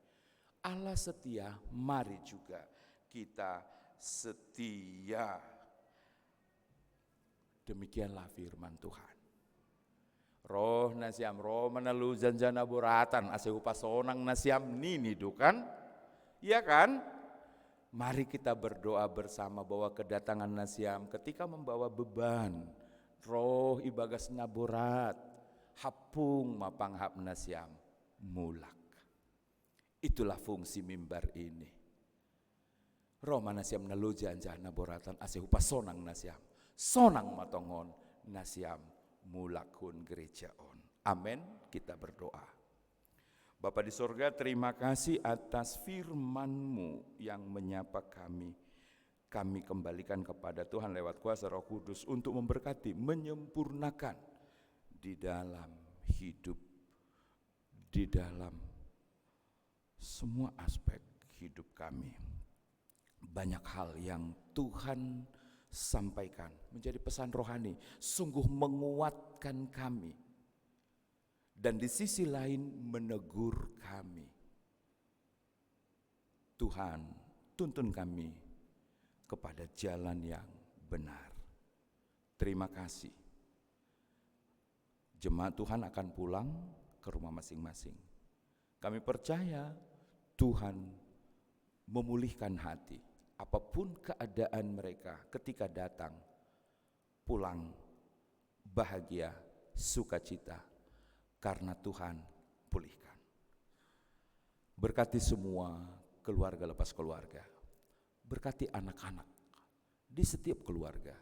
Allah setia, mari juga kita setia. Demikianlah firman Tuhan. Roh nasiam, roh menalu janjana buratan, aseu pasonang nasiam nini dukan. Iya kan? Mari kita berdoa bersama bahwa kedatangan nasiam ketika membawa beban, roh ibagas naburat, hapung mapanghap nasiam, mulak. Itulah fungsi mimbar ini. Roh manasiam nalu janjana buratan, aseu pasonang nasiam. Sonang matongon nasiam mulakun gereja on. Amin, kita berdoa. Bapa di sorga, terima kasih atas firman-Mu yang menyapa kami. Kami kembalikan kepada Tuhan lewat kuasa Roh Kudus untuk memberkati, menyempurnakan di dalam hidup, di dalam semua aspek hidup kami. Banyak hal yang Tuhan sampaikan menjadi pesan rohani, sungguh menguatkan kami. Dan di sisi lain menegur kami. Tuhan, tuntun kami kepada jalan yang benar. Terima kasih. Jemaat Tuhan akan pulang ke rumah masing-masing. Kami percaya Tuhan memulihkan hati. Apapun keadaan mereka ketika datang, pulang bahagia, sukacita. Karena Tuhan pulihkan. Berkati semua keluarga lepas keluarga. Berkati anak-anak di setiap keluarga.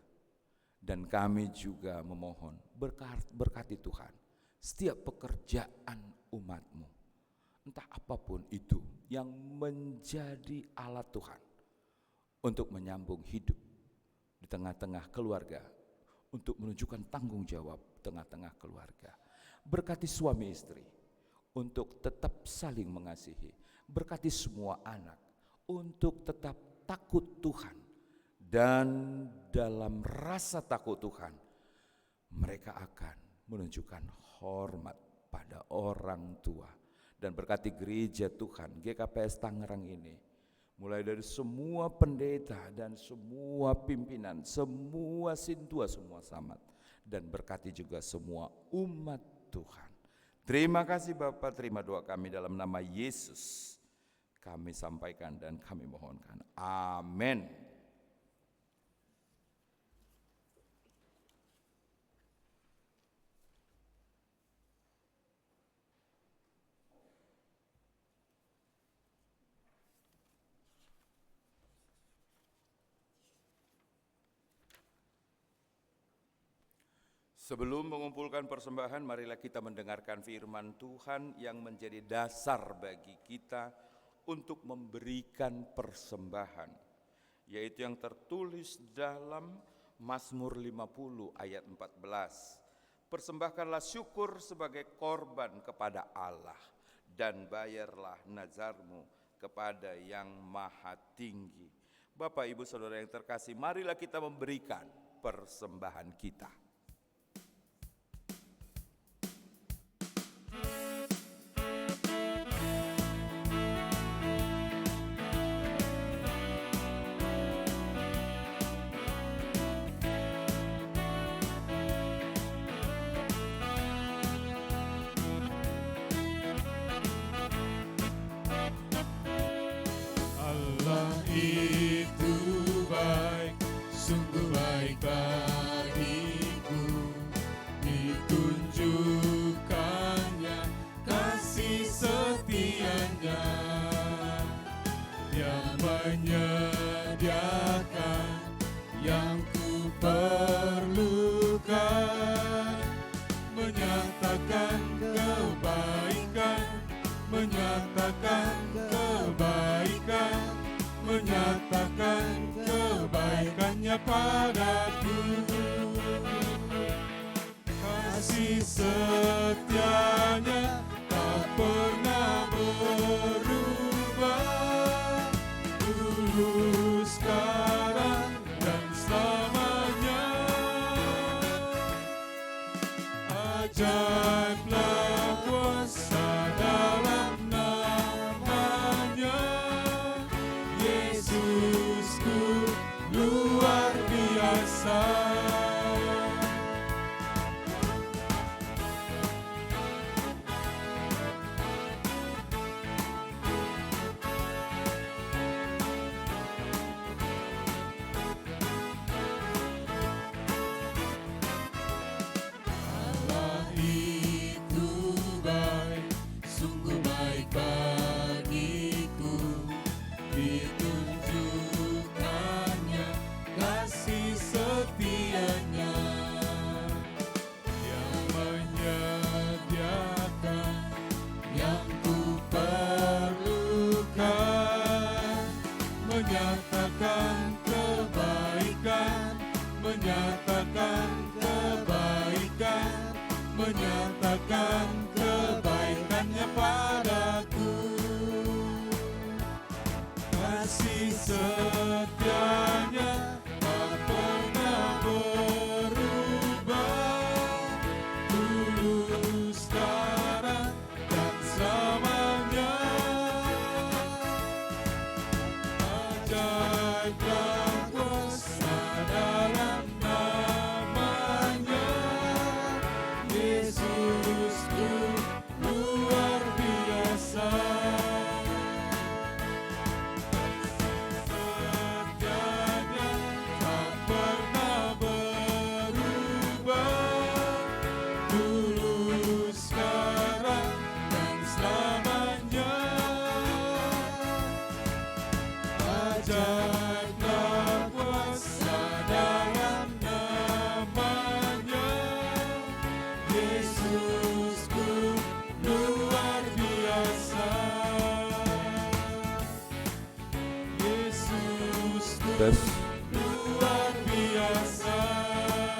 Dan kami juga memohon berkati Tuhan setiap pekerjaan umat-Mu. Entah apapun itu yang menjadi alat Tuhan untuk menyambung hidup di tengah-tengah keluarga. Untuk menunjukkan tanggung jawab tengah-tengah keluarga. Berkati suami istri untuk tetap saling mengasihi. Berkati semua anak untuk tetap takut Tuhan. Dan dalam rasa takut Tuhan, mereka akan menunjukkan hormat pada orang tua. Dan berkati gereja Tuhan, GKPS Tangerang ini, mulai dari semua pendeta dan semua pimpinan, semua sintua, semua samat. Dan berkati juga semua umat Tuhan. Terima kasih Bapa, terima doa kami dalam nama Yesus. Kami sampaikan dan kami mohonkan. Amin. Sebelum mengumpulkan persembahan, marilah kita mendengarkan firman Tuhan yang menjadi dasar bagi kita untuk memberikan persembahan, yaitu yang tertulis dalam Mazmur 50 ayat 14. Persembahkanlah syukur sebagai korban kepada Allah dan bayarlah nazarmu kepada yang maha tinggi. Bapak, Ibu, Saudara yang terkasih, marilah kita memberikan persembahan kita. Allah itu baik, sungguh baik bagiku. Ditunjukkannya kasih setianya, yang menyediakan yang ku perlukan, menyatakan kebaikan, menyatakan kebaikan, menyatakan kebaikannya padaku. Kasih setianya tak pernah berubah, dulu, sekarang, dan selamanya. Ajaiblah kuasa dalam namanya, Yesusku luar biasa. Allah menyatakan kebaikannya padaku. Kasih setianya tak pernah berubah, dulu, sekarang, dan selamanya. Ajaiblah kuasa dalam namanya, Yesusku luar biasa. Setianya tak pernah berubah, dulu, sekarang, dan selamanya. Ajaiblah kuasa dalam namanya, Yesusku luar biasa. Yesusku luar biasa.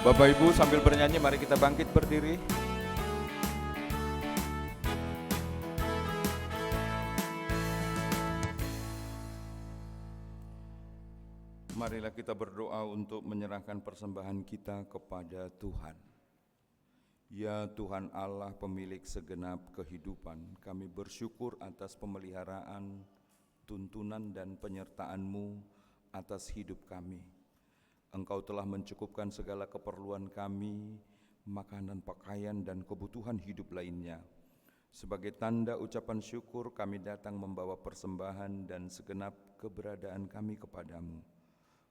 Bapak Ibu sambil bernyanyi mari kita bangkit berdiri. Marilah kita berdoa untuk menyerahkan persembahan kita kepada Tuhan. Ya Tuhan Allah pemilik segenap kehidupan, kami bersyukur atas pemeliharaan, tuntunan dan penyertaan-Mu atas hidup kami. Engkau telah mencukupkan segala keperluan kami, makanan, pakaian, dan kebutuhan hidup lainnya. Sebagai tanda ucapan syukur kami datang membawa persembahan dan segenap keberadaan kami kepadamu.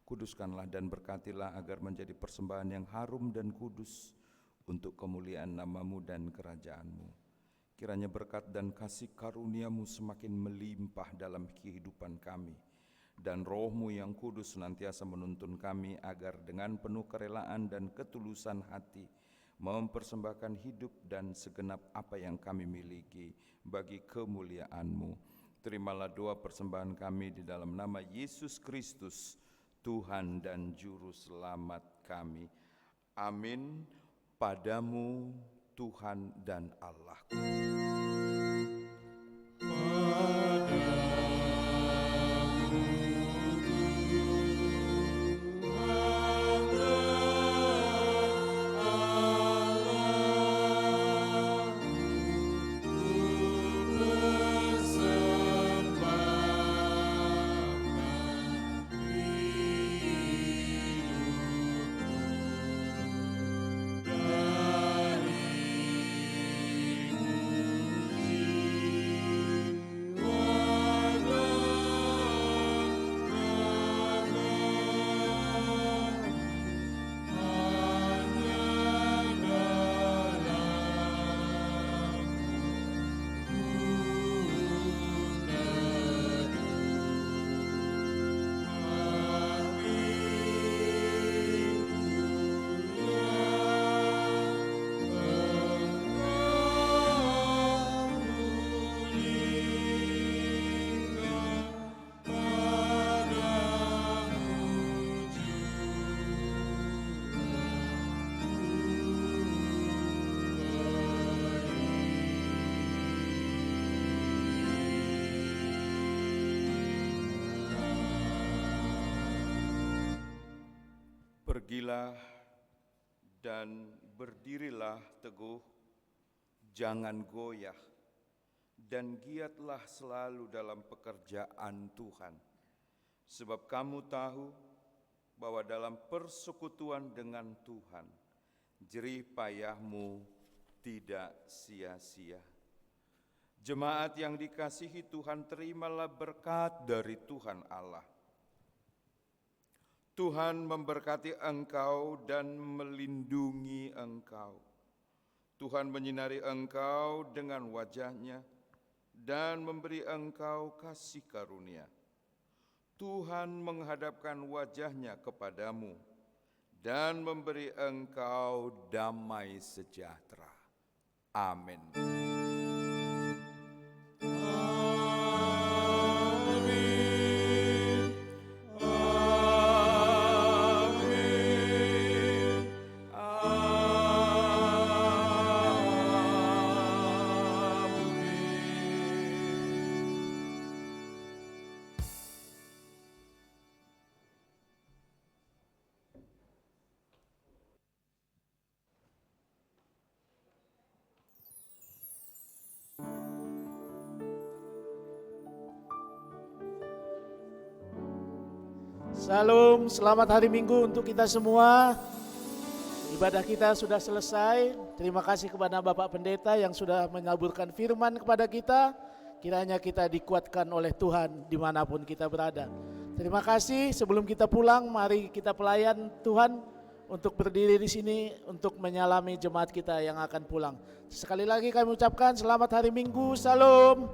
Kuduskanlah dan berkatilah agar menjadi persembahan yang harum dan kudus untuk kemuliaan nama-Mu dan kerajaan-Mu. Kiranya berkat dan kasih karunia-Mu semakin melimpah dalam kehidupan kami, dan Roh-Mu yang kudus senantiasa menuntun kami agar dengan penuh kerelaan dan ketulusan hati mempersembahkan hidup dan segenap apa yang kami miliki bagi kemuliaan-Mu. Terimalah doa persembahan kami di dalam nama Yesus Kristus, Tuhan dan Juru Selamat kami. Amin. Padamu Tuhan dan Allahku. Pergilah dan berdirilah teguh, jangan goyah, dan giatlah selalu dalam pekerjaan Tuhan. Sebab kamu tahu bahwa dalam persekutuan dengan Tuhan, jerih payahmu tidak sia-sia. Jemaat yang dikasihi Tuhan, terimalah berkat dari Tuhan Allah. Tuhan memberkati engkau dan melindungi engkau. Tuhan menyinari engkau dengan wajah-Nya dan memberi engkau kasih karunia. Tuhan menghadapkan wajah-Nya kepadamu dan memberi engkau damai sejahtera. Amin. Salam, selamat hari Minggu untuk kita semua. Ibadah kita sudah selesai. Terima kasih kepada Bapak Pendeta yang sudah menaburkan firman kepada kita. Kiranya kita dikuatkan oleh Tuhan dimanapun kita berada. Terima kasih. Sebelum kita pulang, mari kita pelayan Tuhan untuk berdiri di sini untuk menyalami jemaat kita yang akan pulang. Sekali lagi kami ucapkan selamat hari Minggu. Salam.